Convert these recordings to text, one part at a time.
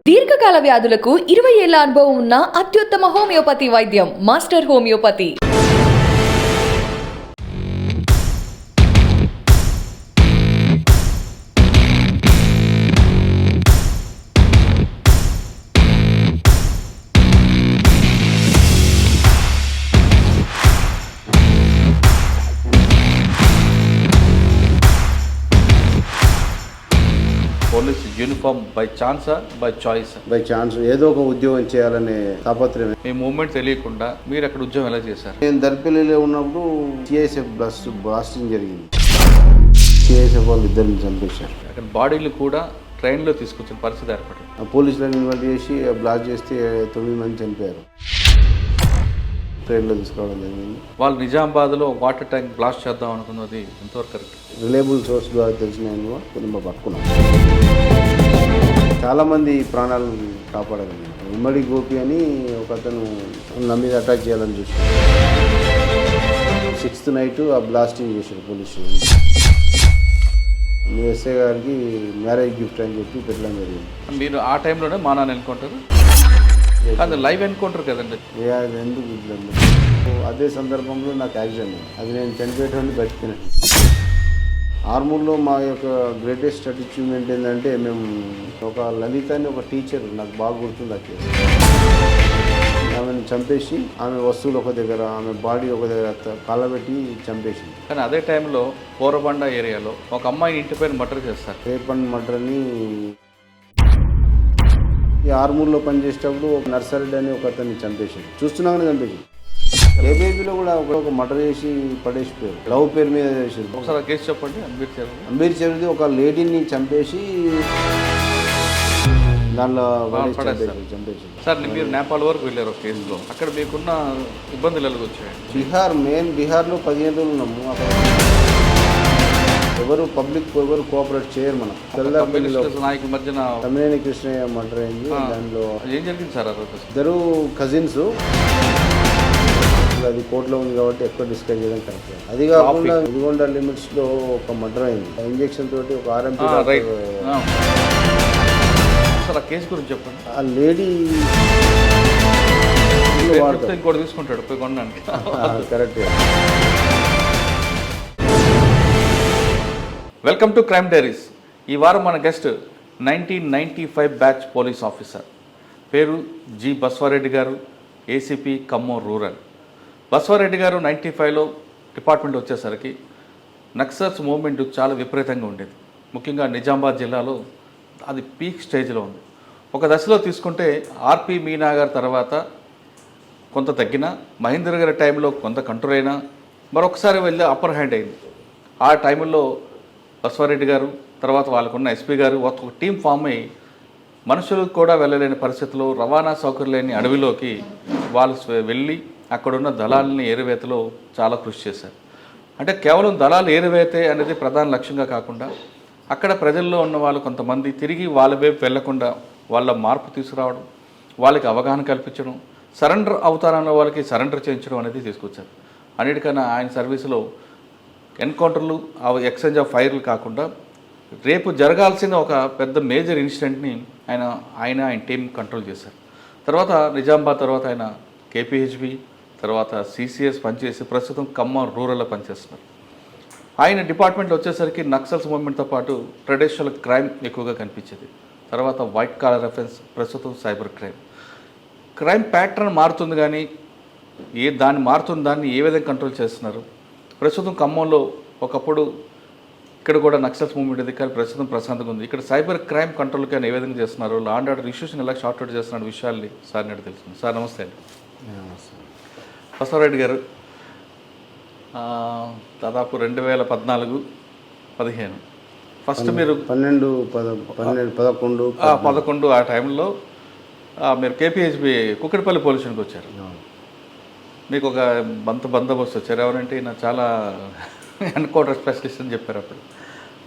దీర్ఘకాల వ్యాధులకు 20 ఏళ్ల అనుభవం ఉన్న అత్యుత్తమ హోమియోపతి వైద్యం master homeopathy. Police uniform by ఛాన్సా బై చాయిస్? బై ఛాన్స్ ఏదో ఒక ఉద్యోగం చేయాలనే తాపత్రయం. మీ మూమెంట్ తెలియకుండా మీరు అక్కడ ఉద్యోగం ఎలా చేశారు? నేను దర్పల్లిలో ఉన్నప్పుడు సిఐఎస్ఎఫ్ బ్లాస్టింగ్ జరిగింది. సిఐఎస్ఎఫ్ వాళ్ళు ఇద్దరిని చంపేశారు. అక్కడ బాడీలు కూడా ట్రైన్లో తీసుకొచ్చిన పరిస్థితి ఏర్పడింది. పోలీసులను ఇన్వాల్వ్ చేసి బ్లాస్ట్ చేస్తే 9 మంది చనిపోయారు. ట్రైన్లో తీసుకురావడం జరిగింది. వాళ్ళు నిజామాబాద్లో వాటర్ ట్యాంక్ బ్లాస్ట్ చేద్దాం అనుకున్నది ఎంతవరకు కరెక్ట్? రిలయబుల్ సోర్స్ ద్వారా తెలిసిన కుటుంబ పట్టుకున్నాం. చాలామంది ప్రాణాలు కాపాడగలిగాం. ఉమ్మడి గోపి అని ఒక అతను నా మీద అటాక్ చేయాలని చూసి 6th నైట్ ఆ బ్లాస్టింగ్ చేశారు పోలీసులు. మీ ఎస్ఐ గారికి మ్యారేజ్ గిఫ్ట్ అని చెప్పి పెట్టడం జరిగింది. మీరు ఆ టైంలోనే మా నాన్న ఎన్కౌంటర్, అది లైవ్ ఎన్కౌంటర్ కదండి. అది ఎందుకు ఇట్లేదు? అదే సందర్భంలో నాకు యాక్సిడెంట్, అది నేను చనిపోయేటువంటి బతికినట్టు. ఆర్మూర్లో మా యొక్క గ్రేటెస్ట్ అచీవ్మెంట్ ఏంటంటే, మేము ఒక లలిత అని ఒక టీచర్ నాకు బాగా గుర్తుంది. ఆ కేసు ఆమెను చంపేసి ఆమె వస్తువులు ఒక దగ్గర, ఆమె బాడీ ఒక దగ్గర కాలబెట్టి చంపేసింది. కానీ అదే టైంలో పోరబండ ఏరియాలో ఒక అమ్మాయిని ఇంటి పైన మర్డర్ చేస్తారు. రేప్ అండ్ మర్డర్ అని ఈ ఆర్మూర్లో పనిచేసేటప్పుడు ఒక నర్సరెడ్డి అని ఒక అతన్ని చంపేసింది. చూస్తున్నాగానే చంపేసింది. ఏబీపీలో కూడా ఒక మర్డర్ చేసి పడేసిపోయారు. లవ్ పేరు మీద చేసారు. ఒకసారి కేసు చెప్పండి. అంబీర్ చెరువుది ఒక లేడీని చంపేసి దానిలో చంపేసి. సార్, మీరు నేపాల్ వరకు వెళ్ళారు ఒక కేసులో. అక్కడ మీకున్న ఇబ్బందులు ఎలాగ వచ్చాయి? బీహార్లో 15 రోజులు ఉన్నాము. అక్కడ పబ్లిక్ ఎవరు కోఆపరేట్ చేయరు. మనం నాయకుల మధ్యన తమ్మినేని కృష్ణయ్య మర్డర్ అయింది. దానిలో ఏం జరిగింది సార్? ఇద్దరు కజిన్స్. అది కోర్టులో ఉంది కాబట్టి ఎక్కువ డిస్కస్ చేయడం కరెక్ట్. అది కాకుండా నల్గొండ లిమిట్స్ లో ఒక మర్డర్ అయింది. ఇంజెక్షన్ తోటి ఒక RMP. సార్, ఆ కేసు గురించి చెప్పండి. ఆ లేడీ ఇంకోటి తీసుకుంటాడు పోయి కొనడానికి. Correct. Welcome to crime diaries. ఈ వారం మన గెస్ట్ 1995 బ్యాచ్ పోలీస్ ఆఫీసర్, పేరు జి బస్వారెడ్డి గారు, ఏసీపీ ఖమ్మం రూరల్. బస్వారెడ్డి గారు 95లో డిపార్ట్మెంట్ వచ్చేసరికి నక్సల్స్ మూవ్మెంట్ చాలా విపరీతంగా ఉండేది. ముఖ్యంగా నిజామాబాద్ జిల్లాలో అది పీక్ స్టేజ్లో ఉంది. ఒక దశలో తీసుకుంటే ఆర్పి మీనా గారి తర్వాత కొంత తగ్గిన, మహేందర్ గారి టైంలో కొంత కంట్రోల్ అయినా మరొకసారి వెళ్ళి అప్పర్ హ్యాండ్ అయింది. ఆ టైంలో బస్వారెడ్డి గారు తర్వాత వాళ్ళకున్న ఎస్పీ గారు ఒక టీం ఫామ్ అయ్యి మనుషులు కూడా వెళ్ళలేని పరిస్థితిలో, రవాణా సౌకర్యం లేని అడవిలోకి వాళ్ళు వెళ్ళి అక్కడున్న దళాలని ఏరివేతలో చాలా కృషి చేశారు. అంటే కేవలం దళాలు ఏరివేతే అనేది ప్రధాన లక్ష్యంగా కాకుండా అక్కడ ప్రజల్లో ఉన్న వాళ్ళు కొంతమంది తిరిగి వాళ్ళ వైపు వెళ్లకుండా వాళ్ళ మార్పు తీసుకురావడం, వాళ్ళకి అవగాహన కల్పించడం, సరెండర్ అవుతారన్న వాళ్ళకి సరెండర్ చేయించడం అనేది తీసుకొచ్చారు. అన్నిటికన్నా ఆయన సర్వీసులో ఎన్కౌంటర్లు, ఎక్స్చేంజ్ ఆఫ్ ఫైర్లు కాకుండా రేపు జరగాల్సిన ఒక పెద్ద మేజర్ ఇన్సిడెంట్ని ఆయన టీం కంట్రోల్ చేశారు. తర్వాత నిజామాబాద్ తర్వాత ఆయన కేపీహెచ్బి, తర్వాత సిసిఎస్ పనిచేసి ప్రస్తుతం ఖమ్మం రూరల్లో పనిచేస్తున్నారు. ఆయన డిపార్ట్మెంట్లో వచ్చేసరికి నక్సల్స్ మూవ్మెంట్తో పాటు ట్రెడిషనల్ క్రైమ్ ఎక్కువగా కనిపించేది. తర్వాత వైట్ కాలర్ అఫెన్స్, ప్రస్తుతం సైబర్ క్రైమ్ ప్యాటర్న్ మారుతుంది. కానీ దాన్ని ఏ విధంగా కంట్రోల్ చేస్తున్నారు? ప్రస్తుతం ఖమ్మంలో ఒకప్పుడు ఇక్కడ కూడా నక్సల్స్ మూవ్మెంట్ ఉంది, కానీ ప్రస్తుతం ప్రశాంతంగా ఉంది. ఇక్కడ సైబర్ క్రైమ్ కంట్రోల్ కానీ ఏ విధంగా చేస్తున్నారు, లా అండ్ ఆర్డర్ ఇష్యూస్ని ఎలా షార్ట్ అవుట్ చేస్తున్న విషయాల్ని సార్ని అడిగి తెలుస్తుంది. సార్, నమస్తే అండి. బస్వారెడ్డి గారు, దాదాపు 2014-15 ఫస్ట్ మీరు 11 ఆ టైంలో మీరు కేపీహెచ్బి కుక్కడిపల్లి పోలీస్ స్టేషన్కి వచ్చారు. మీకు ఒక బందోబస్తు వచ్చారు. ఎవరంటే ఈయన చాలా ఎన్కౌంటర్ స్పెషలిస్ట్ అని చెప్పారు అప్పుడు.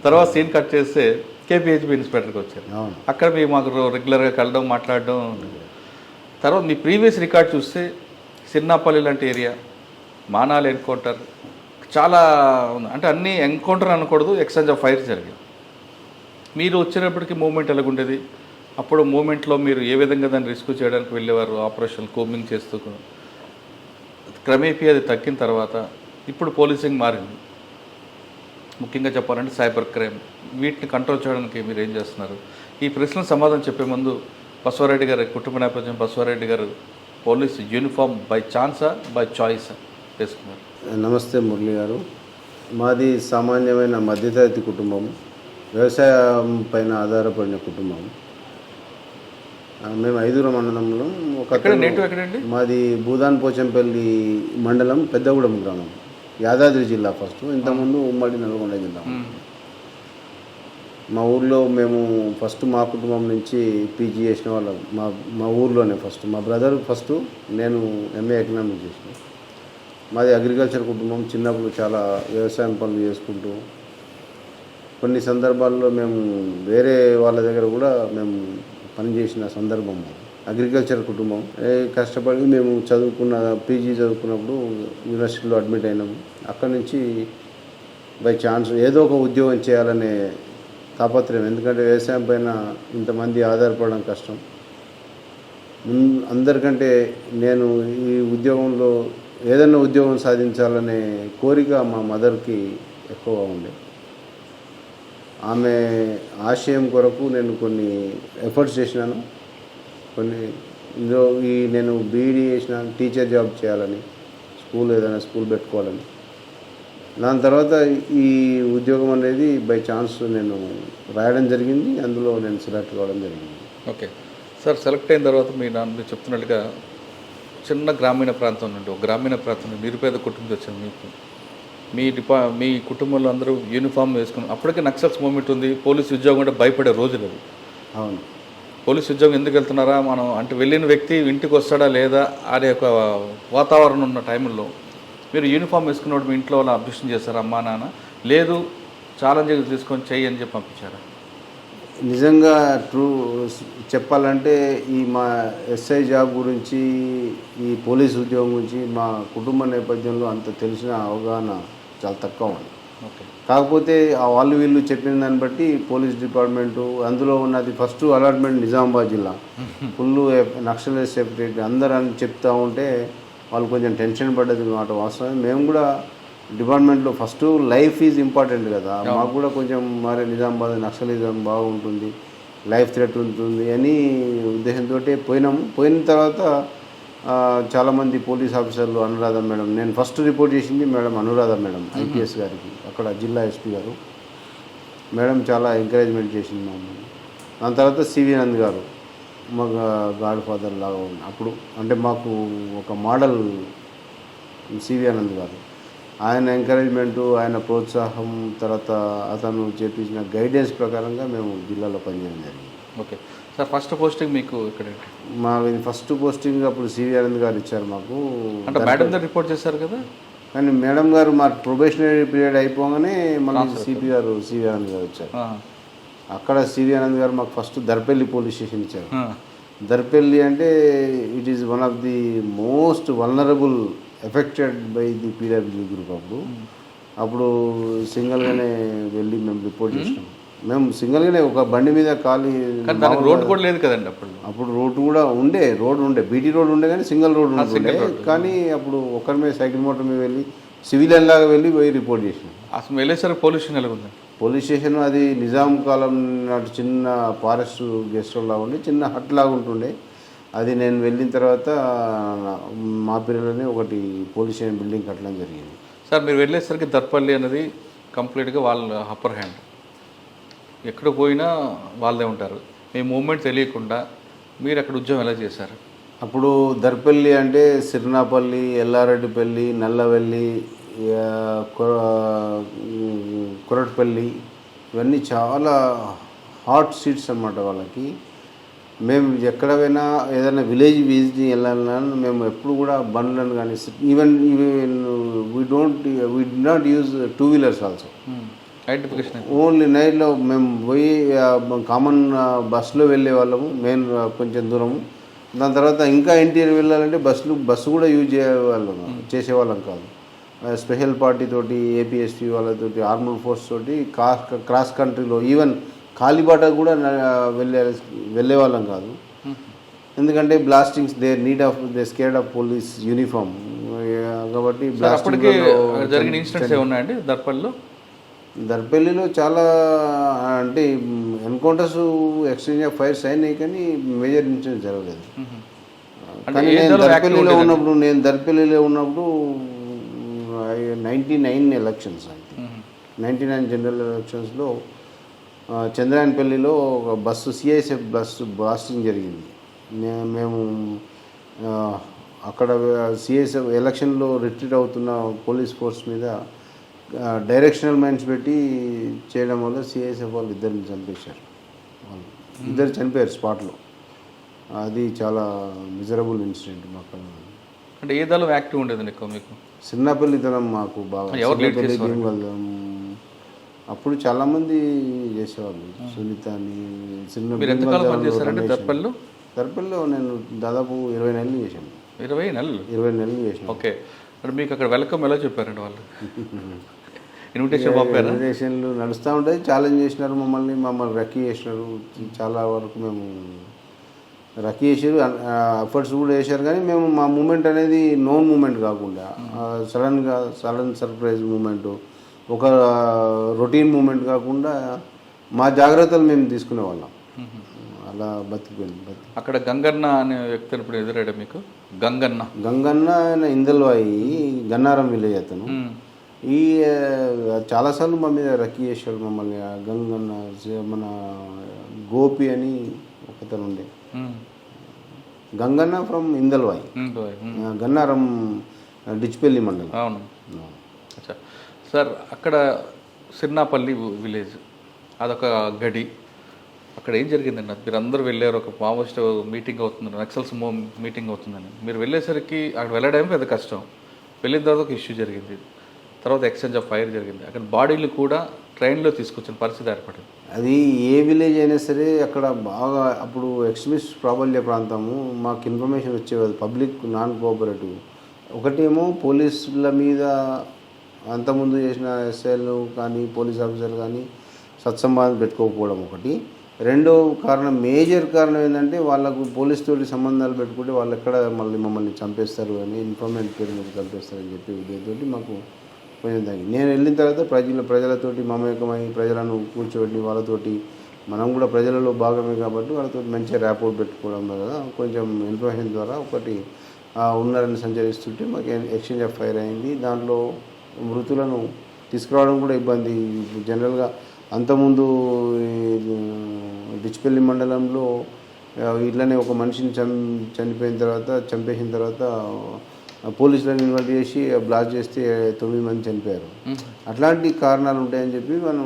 తర్వాత సీన్ కట్ చేస్తే కేపీహెచ్బి ఇన్స్పెక్టర్కి వచ్చారు. అక్కడ మాకు రెగ్యులర్గా కలడం, మాట్లాడడం. తర్వాత మీ ప్రీవియస్ రికార్డ్ చూస్తే సిన్నాపల్లి లాంటి ఏరియా, మానాలి ఎన్కౌంటర్, చాలా అంటే అన్ని ఎన్కౌంటర్ అనకూడదు, ఎక్స్చేంజ్ ఆఫ్ ఫైర్స్ జరిగాయి. మీరు వచ్చినప్పటికీ మూవ్మెంట్ ఎలాగుండేది? అప్పుడు మూమెంట్లో మీరు ఏ విధంగా దాన్ని రిస్క్ చేయడానికి వెళ్ళేవారు? ఆపరేషన్ కోమింగ్ చేస్తూ క్రమేపీ అది తగ్గిన తర్వాత ఇప్పుడు పోలీసింగ్ మారింది. ముఖ్యంగా చెప్పాలంటే సైబర్ క్రైమ్, వీటిని కంట్రోల్ చేయడానికి మీరు ఏం చేస్తున్నారు? ఈ ప్రశ్నలు సమాధానం చెప్పే ముందు బసవరెడ్డి గారి కుటుంబ నేపథ్యం, బసవరెడ్డి గారు పోలీస్ యూనిఫామ్ బై ఛాన్సా బై చాయిసా వేసుకున్నారు? నమస్తే మురళి గారు. మాది సామాన్యమైన మధ్యతరగతి కుటుంబం, వ్యవసాయం పైన ఆధారపడిన కుటుంబం. మేము 5 మండలంలో ఎక్కడండి? మాది భూదాన్ పోచంపల్లి మండలం, పెద్దగూడెం గ్రామం, యాదాద్రి జిల్లా. ఫస్ట్ ఇంతకుముందు ఉమ్మడి నల్గొండ జిల్లా. మా ఊర్లో మేము ఫస్ట్ మా కుటుంబం నుంచి పీజీ చేసిన వాళ్ళం మా ఊర్లోనే. ఫస్ట్ మా బ్రదర్ ఫస్ట్, నేను ఎంఏ ఎకనామిక్స్ చేసిన. మాది అగ్రికల్చర్ కుటుంబం. చిన్నప్పుడు చాలా వ్యవసాయం పనులు చేసుకుంటూ, కొన్ని సందర్భాల్లో మేము వేరే వాళ్ళ దగ్గర కూడా మేము పనిచేసిన సందర్భం. అగ్రికల్చర్ కుటుంబం. కష్టపడి మేము చదువుకున్న పీజీ చదువుకున్నప్పుడు యూనివర్సిటీలో అడ్మిట్ అయినాము. అక్కడి నుంచి బై ఛాన్స్ ఏదో ఒక ఉద్యోగం చేయాలనే తాపత్రయం. ఎందుకంటే వ్యవసాయం పైన ఇంతమంది ఆధారపడడం కష్టం. అందరికంటే నేను ఈ ఉద్యోగంలో ఏదైనా ఉద్యోగం సాధించాలనే కోరిక మా మదర్కి ఎక్కువగా ఉండే. ఆమె ఆశయం కొరకు నేను కొన్ని ఎఫర్ట్స్ చేసినాను. నేను బీఈడీ చేసిన, టీచర్ జాబ్ చేయాలని, ఏదైనా స్కూల్ పెట్టుకోవాలని. దాని తర్వాత ఈ ఉద్యోగం అనేది బై ఛాన్స్ నేను రాయడం జరిగింది. అందులో నేను సెలెక్ట్ కావడం జరిగింది. ఓకే సార్, సెలెక్ట్ అయిన తర్వాత మీరు చెప్తున్నట్టుగా చిన్న గ్రామీణ ప్రాంతం నుండి, ఒక గ్రామీణ ప్రాంతం నుండి నిరుపేద కుటుంబం వచ్చింది మీకు. మీ కుటుంబంలో అందరూ యూనిఫామ్ వేసుకుని, అప్పటికే నక్సల్స్ మూమెంట్ ఉంది, పోలీసు ఉద్యోగం కూడా భయపడే రోజులు అవి. అవును. పోలీసు ఉద్యోగం ఎందుకు వెళ్తున్నారా మనం అంటే, వెళ్ళిన వ్యక్తి ఇంటికి వస్తాడా లేదా అనే ఒక వాతావరణం ఉన్న టైంలో మీరు యూనిఫామ్ వేసుకున్నప్పుడు మీ ఇంట్లో వాళ్ళు అబ్జెక్షన్ చేశారు అమ్మా నాన్న? లేదు ఛాలెంజ్ తీసుకొని చెయ్యి అని చెప్పి పంపించారా? నిజంగా చెప్పాలంటే ఈ మా ఎస్ఐ జాబ్ గురించి, ఈ పోలీస్ ఉద్యోగం గురించి మా కుటుంబ నేపథ్యంలో అంత తెలిసిన అవగాహన చాలా తక్కువ ఉంది. ఓకే. కాకపోతే వాళ్ళు వీళ్ళు చెప్పిన దాన్ని బట్టి పోలీస్ డిపార్ట్మెంటు అందులో ఉన్నది ఫస్ట్ అలాట్మెంట్ నిజామాబాద్ జిల్లా, ఫుల్ నక్సలైట్ సెపరేట్ అందరూ అని చెప్తూ ఉంటే వాళ్ళు కొంచెం టెన్షన్ పడ్డది మాట వాస్తవం. మేము కూడా డిపార్ట్మెంట్లో ఫస్ట్ లైఫ్ ఈజ్ ఇంపార్టెంట్ కదా, మాకు కూడా కొంచెం మరి నిజామాబాద్ నక్సలిజం బాగుంటుంది, లైఫ్ థ్రెట్ ఉంటుంది అని ఉద్దేశంతో పోయినాము. పోయిన తర్వాత చాలామంది పోలీస్ ఆఫీసర్లు, అనురాధ మేడం, నేను ఫస్ట్ రిపోర్ట్ చేసింది మేడం అనురాధ మేడం ఐపీఎస్ గారికి, అక్కడ జిల్లా ఎస్పీ గారు. మేడం చాలా ఎంకరేజ్మెంట్ చేసింది మమ్మల్ని. దాని తర్వాత సివి ఆనంద్ గారు మా గాడ్ ఫాదర్ లాగా ఉంది అప్పుడు, అంటే మాకు ఒక మోడల్ సివి ఆనంద్ గారు. ఆయన ఎంకరేజ్మెంటు, ఆయన ప్రోత్సాహం, తర్వాత అతను చేపించిన గైడెన్స్ ప్రకారంగా మేము జిల్లాలో పనిచేయడం జరిగింది. ఓకే సార్, ఫస్ట్ పోస్టింగ్ మీకు ఇక్కడ? మా ఫస్ట్ పోస్టింగ్ అప్పుడు సివి ఆనంద్ గారు ఇచ్చారు మాకు. అంటే మేడం గారు రిపోర్ట్ చేశారు కదా, కానీ మేడం గారు మా ప్రొబేషనరీ పీరియడ్ అయిపోగానే మళ్ళీ సిపి గారు సివి ఆనంద్ గారు వచ్చారు. అక్కడ సివి ఆనంద్ గారు మాకు ఫస్ట్ దర్పల్లి పోలీస్ స్టేషన్ ఇచ్చారు. దర్పల్లి అంటే it is one of the most vulnerable affected by the PW group. అప్పుడు సింగిల్గానే వెళ్ళి మేము రిపోర్ట్ చేసినాం. మేము సింగిల్గానే ఒక బండి మీద రోడ్ కూడా లేదు కదండి అప్పుడు రోడ్ కూడా ఉండే బీటీ రోడ్ ఉండే కానీ సింగిల్ రోడ్ ఉండే. కానీ అప్పుడు ఒకరి మీద సైకిల్ మోటార్ మీద వెళ్ళి సివిలియన్ లాగా వెళ్ళి పోయి రిపోర్ట్ చేసినాం. అసలు వెళ్ళేసరికి పోలీస్ స్టేషన్ ఎలా ఉంది? పోలీస్ స్టేషన్ అది నిజాం కాలం నాటి చిన్న ఫారెస్ట్ గెస్ట్ హౌస్ లాగా ఉండి చిన్న హట్ లాగా ఉంటుండే. అది నేను వెళ్ళిన తర్వాత మా పిల్లలని ఒకటి పోలీస్ స్టేషన్ బిల్డింగ్ కట్టడం జరిగింది. సార్, మీరు వెళ్ళేసరికి దర్పల్లి అనేది కంప్లీట్గా వాళ్ళ అప్పర్ హ్యాండ్, ఎక్కడ పోయినా వాళ్ళే ఉంటారు. మీ మూమెంట్ తెలియకుండా మీరు అక్కడ ఉద్యోగం ఎలా చేశారు? అప్పుడు దర్పల్లి అంటే సిరినాపల్లి, ఎల్లారెడ్డిపల్లి, నల్లవెల్లి, కొరటపల్లి, ఇవన్నీ చాలా హాట్ సీట్స్ అన్నమాట వాళ్ళకి. మేము ఎక్కడ పోయినా ఏదైనా విలేజ్ విజిట్ వెళ్ళాలన్నా మేము ఎప్పుడు కూడా బండ్లను కానీ even we did not use 2 wheelers also. Identification only నైట్లో మేము పోయి కామన్ బస్సులో వెళ్ళే వాళ్ళము, మెయిన్ కొంచెం దూరము. దాని తర్వాత ఇంకా ఇంటీరియర్ వెళ్ళాలంటే బస్సు కూడా యూజ్ చేసేవాళ్ళం కాదు. స్పెషల్ పార్టీ తోటి, ఏపీఎస్పీ వాళ్ళతోటి, ఆర్మడ్ ఫోర్స్ తోటి క్రాస్ కంట్రీలో ఈవెన్ కాలిబాట కూడా వెళ్ళే వాళ్ళం కాదు. ఎందుకంటే blastings they scared of police uniform కాబట్టి అప్పటికే జరిగిన ఇన్సిడెంట్స్ ఏమున్నాయండి దర్పల్లిలో చాలా అంటే ఎన్కౌంటర్స్ ఎక్స్చేంజ్ ఆఫ్ ఫైర్స్ అయినాయి కానీ మేజర్ ఇన్సిడెంట్స్ జరగలేదు. కానీ నేను దర్పల్లిలో ఉన్నప్పుడు 99 ఎలక్షన్స్ అయితే 99 జనరల్ ఎలక్షన్స్లో చంద్రాయనపల్లిలో ఒక బస్సు సిఐఎస్ఎఫ్ బస్సు బ్లాస్టింగ్ జరిగింది. మేము అక్కడ సిఐఎస్ఎఫ్ ఎలక్షన్లో రిట్రీట్ అవుతున్న పోలీస్ ఫోర్స్ మీద డైరెక్షనల్ మైన్స్ పెట్టి చేయడం వల్ల సిఐఎస్ఎఫ్ వాళ్ళు ఇద్దరిని చంపేశారు. ఇద్దరు చనిపోయారు స్పాట్లో. అది చాలా మిజరబుల్ ఇన్సిడెంట్ మాకు. అంటే ఏ దళం యాక్టివ్ ఉండేది మీకు? చిన్నపల్లి దళం మాకు బాగా అప్పుడు చాలామంది చేసేవాళ్ళు. సునీత అని దర్పల్లిలో నేను దాదాపు 20 నెలలు చేశాను. 20 నెలలు చేశాను. ఓకే. అంటే మీకు అక్కడ వెల్కమ్ ఎలా చెప్పారండి వాళ్ళు? ఇన్విటేషన్లు నడుస్తూ ఉంటాయి. ఛాలెంజ్ చేసినారు మమ్మల్ని రక్కీ చేసినారు. చాలా వరకు మేము రక్కీ చేసారు, ఎఫర్ట్స్ కూడా చేశారు. కానీ మేము మా మూమెంట్ అనేది నోన్ మూమెంట్ కాకుండా సడన్ సర్ప్రైజ్ మూమెంట్, ఒక రొటీన్ మూమెంట్ కాకుండా మా జాగ్రత్తలు మేము తీసుకునే వాళ్ళం. అలా బతికిపోయింది. అక్కడ గంగన్న అనే వ్యక్తి ఇప్పుడు ఎదురాడు మీకు? గంగన్న ఆయన ఇందల్వాయి గన్నారం విలేజ్ అతను. ఈ చాలాసార్లు మా మీద రక్కీ చేశాడు మమ్మల్ని. గంగన్న మన గోపి అని ఒకతను ఉండే, గంగన్న ఫ్రమ్ ఇందల్వాయి, గన్నారం డిచ్పల్లి మండలం. అవును సార్. అక్కడ సిర్నాపల్లి విలేజ్ అదొక గడి. అక్కడ ఏం జరిగిందండి? మీరు అందరూ వెళ్ళారు, ఒక మావోయిస్ట్ మీటింగ్ అవుతుంది, నక్సల్స్ మీటింగ్ అవుతుందని. మీరు వెళ్ళేసరికి అక్కడ వెళ్ళడం పెద్ద కష్టం. వెళ్ళిన తర్వాత ఒక ఇష్యూ జరిగింది, తర్వాత ఎక్స్చేంజ్ ఆఫ్ ఫైర్ జరిగింది. అక్కడ బాడీలు కూడా ట్రైన్లో తీసుకొచ్చిన పరిస్థితి ఏర్పడింది. అది ఏ విలేజ్ అయినా సరే అక్కడ బాగా అప్పుడు ఎక్స్ట్రీమిస్ట్ ప్రాబల్య ప్రాంతము. మాకు ఇన్ఫర్మేషన్ వచ్చేది పబ్లిక్ నాన్ కోఆపరేటివ్. ఒకటేమో పోలీసుల మీద అంతకుముందు చేసిన ఎస్ఐలు కానీ పోలీస్ ఆఫీసర్లు కానీ సత్సంబంధం పెట్టుకోకపోవడం ఒకటి. రెండో కారణం, మేజర్ కారణం ఏంటంటే వాళ్ళకు పోలీస్ తోటి సంబంధాలు పెట్టుకుంటే వాళ్ళు ఎక్కడ మమ్మల్ని చంపేస్తారు అని, ఇన్ఫర్మేట్ పేరు మీద చంపేస్తారని చెప్పి ఉద్దేశంతో మాకు కొంచెం తగ్గింది. నేను వెళ్ళిన తర్వాత ప్రజలతోటి మమేకమై ప్రజలను కూర్చోబెట్టి వాళ్ళతోటి, మనం కూడా ప్రజలలో భాగమే కాబట్టి వాళ్ళతో మంచిగా ర్యాపోర్ట్ పెట్టుకోవడం కదా, కొంచెం ఇన్ఫర్మేషన్ ద్వారా ఒకటి ఉన్నారని సంచరిస్తుంటే మాకు ఎక్స్చేంజ్ ఆఫ్ ఫైర్ అయింది. దాంట్లో మృతులను తీసుకురావడం కూడా ఇబ్బంది. జనరల్గా అంతకుముందు డిచ్పల్లి మండలంలో ఇట్లనే ఒక మనిషిని చంపేసిన తర్వాత పోలీసులను ఇన్వైట్ చేసి బ్లాస్ట్ చేస్తే 9 మంది చనిపోయారు. అట్లాంటి కారణాలు ఉంటాయని చెప్పి మనం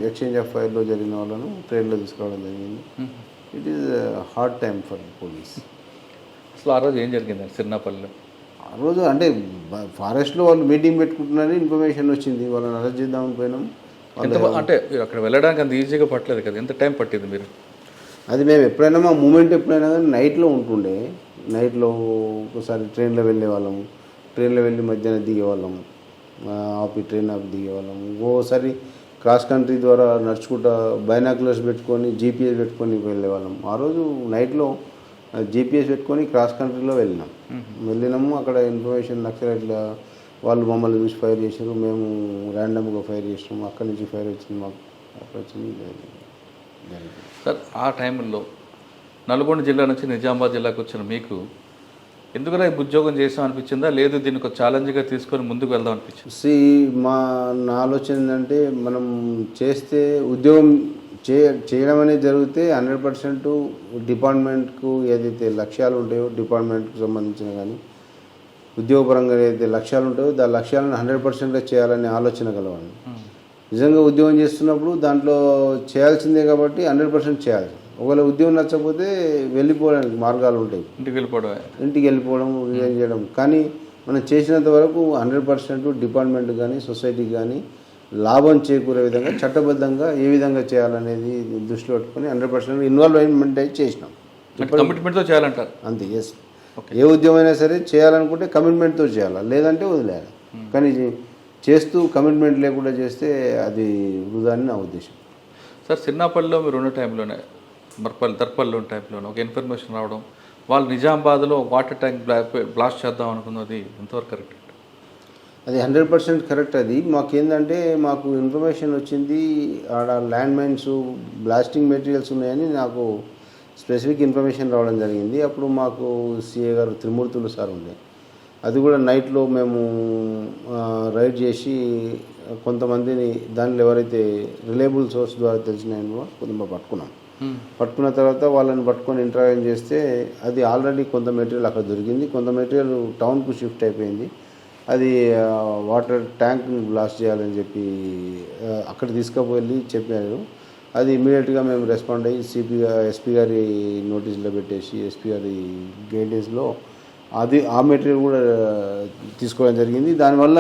ఎక్స్చేంజ్ ఆఫ్ ఫైర్లో జరిగిన వాళ్ళను ట్రైన్లో తీసుకురావడం జరిగింది. It is hard time for police. అసలు ఆ రోజు ఏం జరిగింది సిర్నాపల్లిలో? ఆ రోజు అంటే ఫారెస్ట్లో వాళ్ళు మీటింగ్ పెట్టుకుంటున్నారని ఇన్ఫర్మేషన్ వచ్చింది. వాళ్ళని అరెస్ట్ చేద్దామని పోయినాం. అంటే అక్కడ వెళ్ళడానికి అంత ఈజీగా పట్టలేదు కదా, ఎంత టైం పట్టింది మీరు? అది మేము ఎప్పుడైనా మా మూమెంట్ ఎప్పుడైనా కానీ నైట్లో ఉంటుండే. నైట్లో ఒకసారి ట్రైన్లో వెళ్ళేవాళ్ళము, ట్రైన్లో వెళ్ళి మధ్యాహ్నం దిగేవాళ్ళము, ట్రైన్ ఆపి దిగేవాళ్ళము. ఓసారి క్రాస్ కంట్రీ ద్వారా నడుచుకుంటా బైనాక్యులర్స్ పెట్టుకొని జీపీఎస్ పెట్టుకొని వెళ్ళేవాళ్ళం. ఆ రోజు నైట్లో జీపీఎస్ పెట్టుకొని క్రాస్ కంట్రీలో వెళ్ళినాము. అక్కడ ఇన్ఫర్మేషన్ నక్సలైట్ల వాళ్ళు మమ్మల్ని చూసి ఫైర్ చేశారు. మేము ర్యాండమ్గా ఫైర్ చేసినాము. అక్కడి నుంచి ఫైర్ వచ్చింది మాకు. అక్కడ వచ్చింది సార్. ఆ టైంలో నల్గొండ జిల్లా నుంచి నిజామాబాద్ జిల్లాకు వచ్చిన మీకు ఎందుకలా ఈ ఉద్యోగం చేసాం అనిపించిందా, లేదు దీన్ని ఒక ఛాలెంజ్గా తీసుకొని ముందుకు వెళ్దాం అనిపించింది? నా ఆలోచన ఏంటంటే, మనం చేస్తే ఉద్యోగం చేయడం అనేది జరిగితే 100% డిపార్ట్మెంట్కు ఏదైతే లక్ష్యాలు ఉంటాయో, డిపార్ట్మెంట్కు సంబంధించిన కానీ ఉద్యోగపరంగా ఏదైతే లక్ష్యాలు ఉంటాయో ఆ లక్ష్యాలను 100%గా చేయాలనే ఆలోచన కలవాలి. నిజంగా ఉద్యోగం చేస్తున్నప్పుడు దాంట్లో చేయాల్సిందే కాబట్టి 100% చేయాలి. ఒకవేళ ఉద్యోగం నచ్చకపోతే వెళ్ళిపోవడానికి మార్గాలు ఉంటాయి. ఇంటికి వెళ్ళిపోవడం, రిజైన్ చేయడం. కానీ మనం చేసినంత వరకు 100% డిపార్ట్మెంట్ కానీ సొసైటీకి కానీ లాభం చేకూరే విధంగా చట్టబద్ధంగా ఏ విధంగా చేయాలనేది దృష్టిలో పెట్టుకొని 100% ఇన్వాల్వ్మెంట్ అయితే చేసినాం. కమిట్మెంట్తో చేయాలంటారు అంతే. ఎస్, ఏ ఉద్యోగం అయినా సరే చేయాలనుకుంటే కమిట్మెంట్తో చేయాలి, లేదంటే వదిలేయాలి. కానీ చేస్తూ కమిట్మెంట్ లేకుండా చేస్తే అది వృధా అని నా ఉద్దేశం. సార్ చిన్నపల్లిలో మీరు ఉన్న టైంలోనే దర్పల్లి ఉన్న టైంలోనే ఒక ఇన్ఫర్మేషన్ రావడం, వాళ్ళు నిజామాబాద్లో వాటర్ ట్యాంక్ బ్లాస్ట్ చేద్దాం అనుకున్నది ఎంతవరకు కరెక్ట్? అది 100% కరెక్ట్. అది మాకేందంటే మాకు ఇన్ఫర్మేషన్ వచ్చింది ఆడ ల్యాండ్ మైన్స్ బ్లాస్టింగ్ మెటీరియల్స్ ఉన్నాయని నాకు స్పెసిఫిక్ ఇన్ఫర్మేషన్ రావడం జరిగింది. అప్పుడు మాకు సిఏ గారు త్రిమూర్తులు సార్ ఉండే, అది కూడా నైట్లో మేము రైడ్ చేసి కొంతమందిని దానిలో ఎవరైతే రిలయబుల్ సోర్స్ ద్వారా తెలిసినాయో కొంత పట్టుకున్న తర్వాత వాళ్ళని పట్టుకొని ఇంటర్వ్యూ చేస్తే అది ఆల్రెడీ కొంత మెటీరియల్ అక్కడ దొరికింది, కొంత మెటీరియల్ టౌన్కు షిఫ్ట్ అయిపోయింది. అది వాటర్ ట్యాంక్ని బ్లాస్ట్ చేయాలని చెప్పి అక్కడ తీసుకుపోయి చెప్పారు. అది ఇమీడియట్గా మేము రెస్పాండ్ అయ్యి ఎస్పీ గారి నోటీసులో పెట్టేసి ఎస్పీ గారి గైడెన్స్లో ఆ మెటీరియల్ కూడా తీసుకోవడం జరిగింది. దానివల్ల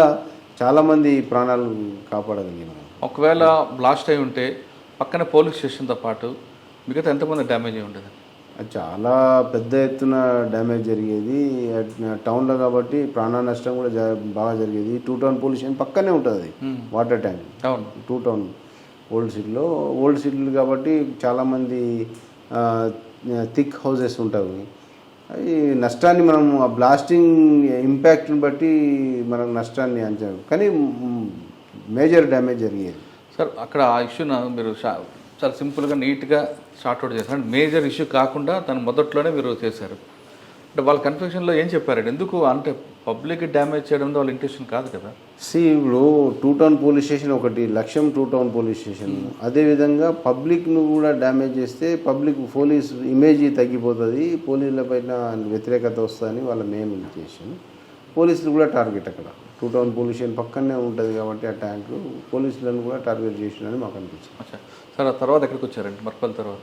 చాలామంది ప్రాణాలు కాపాడగలిగినాం. ఒకవేళ బ్లాస్ట్ అయి ఉంటే పక్కన పోలీస్ స్టేషన్తో పాటు మిగతా ఎంతమంది డ్యామేజ్ అయి ఉండేది? అది చాలా పెద్ద ఎత్తున డ్యామేజ్ జరిగేది టౌన్లో కాబట్టి ప్రాణ నష్టం కూడా బాగా జరిగేది. 2 టౌన్ పోలీస్ స్టేషన్ పక్కనే ఉంటుంది వాటర్ ట్యాంక్. అవును, 2 టౌన్ ఓల్డ్ సిటీలు కాబట్టి చాలామంది థిక్ హౌసెస్ ఉంటాయి. అది నష్టాన్ని మనం ఆ బ్లాస్టింగ్ ఇంపాక్ట్ని బట్టి మనం నష్టాన్ని అంచనా, కానీ మేజర్ డ్యామేజ్ జరిగేది. సార్ అక్కడ ఆ ఇష్యూను మీరు చాలా సింపుల్గా నీట్గా షార్ట్అవుట్ చేశారు. మేజర్ ఇష్యూ కాకుండా తను మొదట్లోనే మీరు చేశారు. అంటే వాళ్ళ కన్ఫ్యూషన్లో ఏం చెప్పారండి? ఎందుకు అంటే పబ్లిక్ డ్యామేజ్ చేయడం వాళ్ళ ఇంటెన్షన్ కాదు కదా. ఇప్పుడు 2 టౌన్ పోలీస్ స్టేషన్ ఒకటి లక్ష్యం, 2 టౌన్ పోలీస్ స్టేషన్. అదేవిధంగా పబ్లిక్ను కూడా డ్యామేజ్ చేస్తే పబ్లిక్ పోలీస్ ఇమేజ్ తగ్గిపోతుంది, పోలీసుల పైన వ్యతిరేకత వస్తుందని వాళ్ళ మెయిన్ ఇంటెన్షన్. పోలీసులు కూడా టార్గెట్ అక్కడ 2 టౌన్ పోలీస్ స్టేషన్ పక్కనే ఉంటుంది కాబట్టి ఆ ట్యాంకు పోలీసులను కూడా టార్గెట్ చేసిందని మాకు అనిపించింది. సార్ ఆ తర్వాత ఎక్కడికి వచ్చారండి? మర్పల్లి తర్వాత?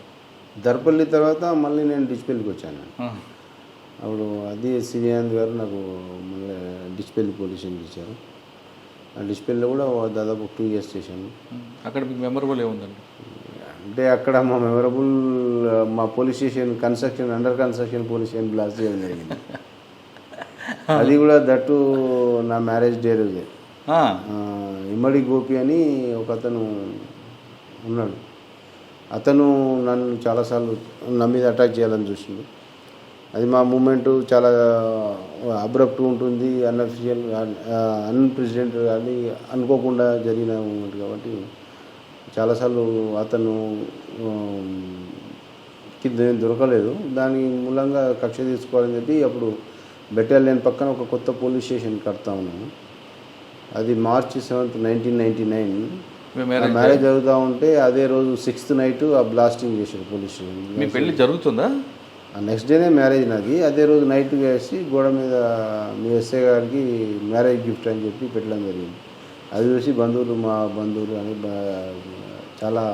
దర్పల్లి తర్వాత మళ్ళీ నేను డిచ్పల్లికి వచ్చాను. అప్పుడు అది శ్రీనివాస్ గారు నాకు మళ్ళీ డిచ్పల్లి పోలీస్ స్టేషన్కి ఇచ్చారు. ఆ డిచ్పల్లిలో కూడా దాదాపు 2 ఇయర్స్ చేశాను. అక్కడ మీకు మెమరబుల్ ఏముందండి? అంటే అక్కడ మా మెమరబుల్ మా police station under construction police station blast చేయడం జరిగింది. అది కూడా దట్టు నా మ్యారేజ్ డే రోజే. ఇమ్మడి గోపి అని ఒక అతను ఉన్నాడు, అతను నన్ను చాలాసార్లు నా మీద అటాక్ చేయాలని చూసిండు. అది మా మూమెంట్ చాలా అబ్రప్ట్ ఉంటుంది, అన్అఫిషియల్ అన్ప్రెసిడెంట్ అని అనుకోకుండా జరిగిన మూమెంట్ కాబట్టి చాలాసార్లు అతను దొరకలేదు. దాని మూలంగా కక్ష తీసుకోవాలని చెప్పి అప్పుడు బెటాలియన్ పక్కన ఒక కొత్త పోలీస్ స్టేషన్ కడతా ఉన్నాను. అది March 7, 1999 మ్యారేజ్ జరుగుతూ ఉంటే అదే రోజు 6th నైట్ ఆ బ్లాస్టింగ్ చేశారు పోలీస్ స్టేషన్. మీ పెళ్ళి జరుగుతుందా? నెక్స్ట్ డేనే మ్యారేజ్ నాది. అదే రోజు నైట్ వేసి గోడ మీద మీ ఎస్ఐ గారికి మ్యారేజ్ గిఫ్ట్ అని చెప్పి పెట్టడం జరిగింది. అది చూసి మా బంధువులు అని చాలా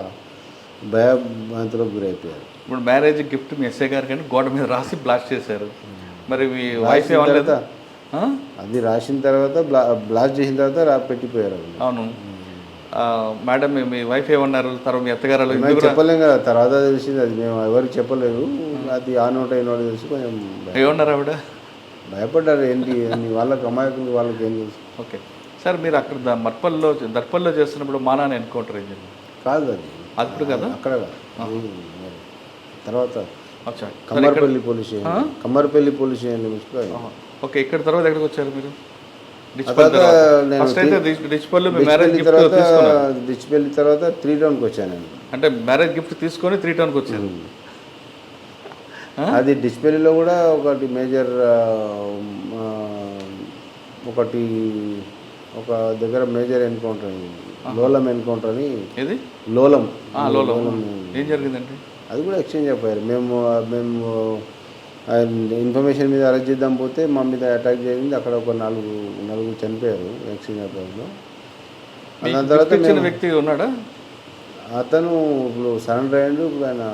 భయభ్రాంతులకు గురైపోయారు. ఇప్పుడు మ్యారేజ్ గిఫ్ట్ మీ ఎస్ఐ గారికి అని గోడ మీద రాసి బ్లాస్ట్ చేశారు. మరి మీ వైఫ్ ఏమన్నా? అది రాసిన తర్వాత బ్లాస్ట్ చేసిన తర్వాత పెట్టిపోయారు. అవును మేడం, మీ వైఫ్ ఏమన్నారు? తర్వాత మీ అత్తగారు చెప్పలేం కదా, తర్వాత తెలిసింది. అది మేము ఎవరికి చెప్పలేదు. అది ఆ నోట ఈ నోట తెలిసి కొంచెం ఏమన్నారు ఆవిడ? భయపడ్డారు. ఏంటి వాళ్ళకి అమాయకులు వాళ్ళకి ఏం తెలుసు. ఓకే సార్, మీరు అక్కడ దర్పల్లో చేస్తున్నప్పుడు మా నాన్న ఎన్కౌంటర్ ఏం జరిగింది? కాదు, అది అప్పుడు కదా, అక్కడ తర్వాత కమ్మర్పల్లి పోలీస్ స్టేషన్. ఓకే, ఇక్కడ తర్వాత ఎక్కడికి వచ్చారు మీరు? డిచ్పల్లి తర్వాత 3 టౌన్కి వచ్చాను. అంటే మ్యారేజ్ గిఫ్ట్ తీసుకొని 3 టౌన్కి వచ్చాను. అది డిచ్పల్లిలో కూడా ఒకటి మేజర్ ఒక దగ్గర మేజర్ ఎన్కౌంటర్ అయింది, లోలం ఎన్కౌంటర్ అని. ఏది లోలం? ఏం జరిగిందండి? అది కూడా ఎక్స్చేంజ్ అయిపోయారు. మేము ఇన్ఫర్మేషన్ మీద అరెస్ట్ చేద్దాం పోతే మా మీద అటాక్ జరిగింది. అక్కడ ఒక నలుగురు చనిపోయారు ఎక్స్చేంజ్ అయిపోయారు. దాని తర్వాత వ్యక్తి ఉన్నాడా? అతను ఇప్పుడు సరెండర్ అయ్యాడు. ఇప్పుడు ఆయన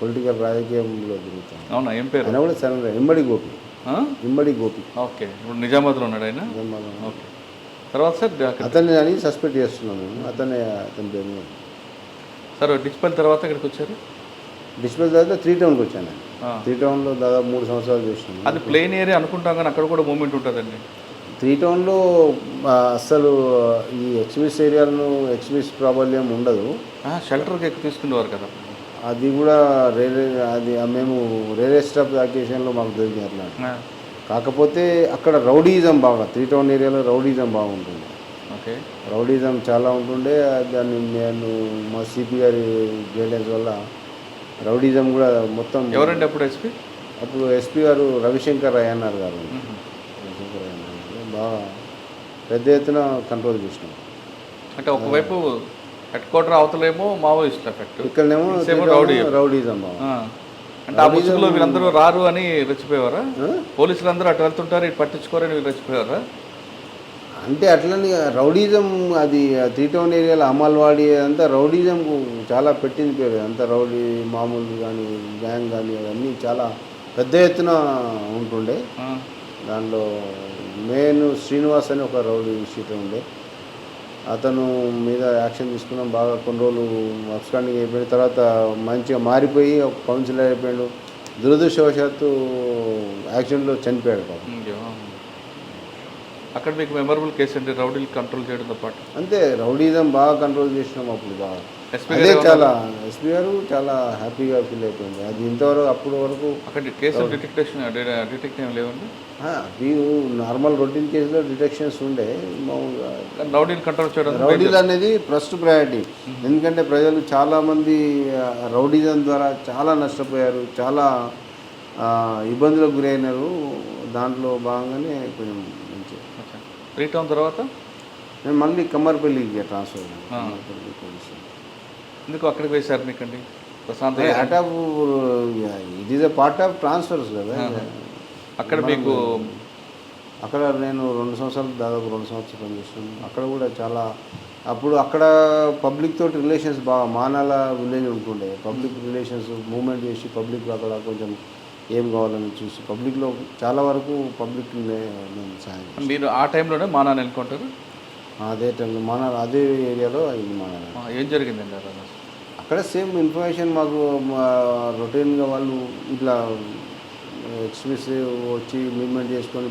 పొలిటికల్ రాజకీయంలో తిరుగుతాను. అవునా? ఏం పేరు? ఆయన కూడా సరెండర్. ఇమ్మడి గోపి. ఓకే, ఇప్పుడు నిజామాబాద్లో ఉన్నాడు ఆయన. ఓకే, తర్వాత సార్ అతన్ని అని సస్పెక్ట్ చేస్తున్నాను. అతని పేరు సార్. డిచ్పల్లి తర్వాత ఎక్కడికి వచ్చారు? డిచ్పల్లి తర్వాత 3 టౌన్కి వచ్చాను. 3 టౌన్లో దాదాపు 3 సంవత్సరాలు చేసినాను. అది ప్లెయిన్ ఏరియా అనుకుంటాం, కానీ అక్కడ కూడా మూమెంట్ ఉంటుందండి. త్రీ టౌన్లో అస్సలు ఈ ఎక్స్మిస్ ఏరియాలను ఎక్స్మిస్ ప్రాబల్యం ఉండదు. షెల్టర్కి ఎక్కువ తీసుకునేవారు కదా. అది కూడా అది మేము రేరే స్టాప్ అకేషన్లో మాకు దొరికింది అట్లా. కాకపోతే అక్కడ రౌడీజం బాగా, త్రీ టౌన్ ఏరియాలో రౌడీజం బాగుంటుంది. ఓకే, రౌడీజం చాలా ఉంటుండే. దాన్ని నేను మా సిపి గారి గైడెన్స్ వల్ల రౌడీజం కూడా మొత్తం. ఎవరండి అప్పుడు ఎస్పీ? అప్పుడు ఎస్పీ గారు రవిశంకర్ అయ్యన్నారు గారు. రవిశంకర్ అయ్యన్నారు బాగా పెద్ద ఎత్తున కంట్రోల్ చేసినాం. అంటే ఒకవైపు హెడ్ క్వార్టర్ అవతలేమో మావోయిస్ట్ ఎఫెక్ట్, ఇక్కడనేమో రౌడీజం బాగా. అంటే ఆ ముసుగులో వీళ్ళందరూ రారు అని రెచ్చిపోయేవారా? పోలీసులు అందరూ అటు వెళ్తుంటారు, ఇటు పట్టించుకోరని వీళ్ళు రెచ్చిపోయేవారా? అంటే అట్లని రౌడీజం అది త్రీ టౌన్ ఏరియాలో అమల్వాడి అంతా రౌడీజం చాలా పెట్టింది పేరు. అంతా రౌడీ మామూలు కానీ గ్యాంగ్ కానీ అవన్నీ చాలా పెద్ద ఎత్తున ఉంటుండే. దానిలో మెయిన్ శ్రీనివాస్ అని ఒక రౌడీ షీటర్ ఉండే. అతను మీద యాక్షన్ తీసుకున్నాం. బాగా కొన్ని రోజులు అబ్స్కాండింగ్ అయిపోయిన తర్వాత మంచిగా మారిపోయి ఒక కౌన్సిలర్ అయిపోయాడు. దురదృష్టవశాత్తు యాక్సిడెంట్లో చనిపోయాడు పాపం. అక్కడ మీకు మెమరబుల్ కేసు అంటే రౌడీలు కంట్రోల్ చేయడంతో పాటు అంతే రౌడీజం బాగా కంట్రోల్ చేసినాం అప్పుడు బాగా. అదే చాలా ఎస్పీ గారు చాలా హ్యాపీగా ఫీల్ అయిపోయింది. అది ఇంతవరకు అప్పుడు వరకు అక్కడ కేసు డిటెక్ట్ ఏం లేవండి. మీరు నార్మల్ రొటీన్ కేసులో డిటెక్షన్స్ ఉండే. మామూలుగా రౌడీలు కంట్రోల్ చేయడం, రౌడీలు అనేది ఫస్ట్ ప్రయారిటీ. ఎందుకంటే ప్రజలు చాలామంది రౌడీజం ద్వారా చాలా నష్టపోయారు, చాలా ఇబ్బందులకు గురైనారు. దాంట్లో భాగంగానే కొంచెం మంచిగా. త్రీ టౌన్ తర్వాత నేను మళ్ళీ కమ్మర్పల్లికి ట్రాన్స్ఫర్ అయ్యాను. ఎందుకు అక్కడికి వేశారు మీకండి? Prashant part of it is a part of transfers కదా. అక్కడ మీకు అక్కడ నేను 2 సంవత్సరాలు దాదాపు 2 సంవత్సరాలు పనిచేస్తాను. అక్కడ కూడా చాలా అప్పుడు అక్కడ పబ్లిక్ తోటి రిలేషన్స్ బాగా మానాల విలేజ్ ఉంటుండే. పబ్లిక్ రిలేషన్స్ మూవ్మెంట్ చేసి పబ్లిక్ అక్కడ కొంచెం ఏం కావాలని చూసి పబ్లిక్లో చాలా వరకు పబ్లిక్ నేను సాయం. మీరు ఆ టైంలోనే మానాన్ని ఎన్నుకుంటారు? అదే టైంలో మానాల అదే ఏరియాలో అయింది మానాల. ఏం జరిగిందండి అక్కడ సేమ్ ఇన్ఫర్మేషన్ మాకు రొటీన్గా వాళ్ళు ఇట్లా ఎక్స్ప్రెస్ వచ్చి మూవ్మెంట్ చేసుకొని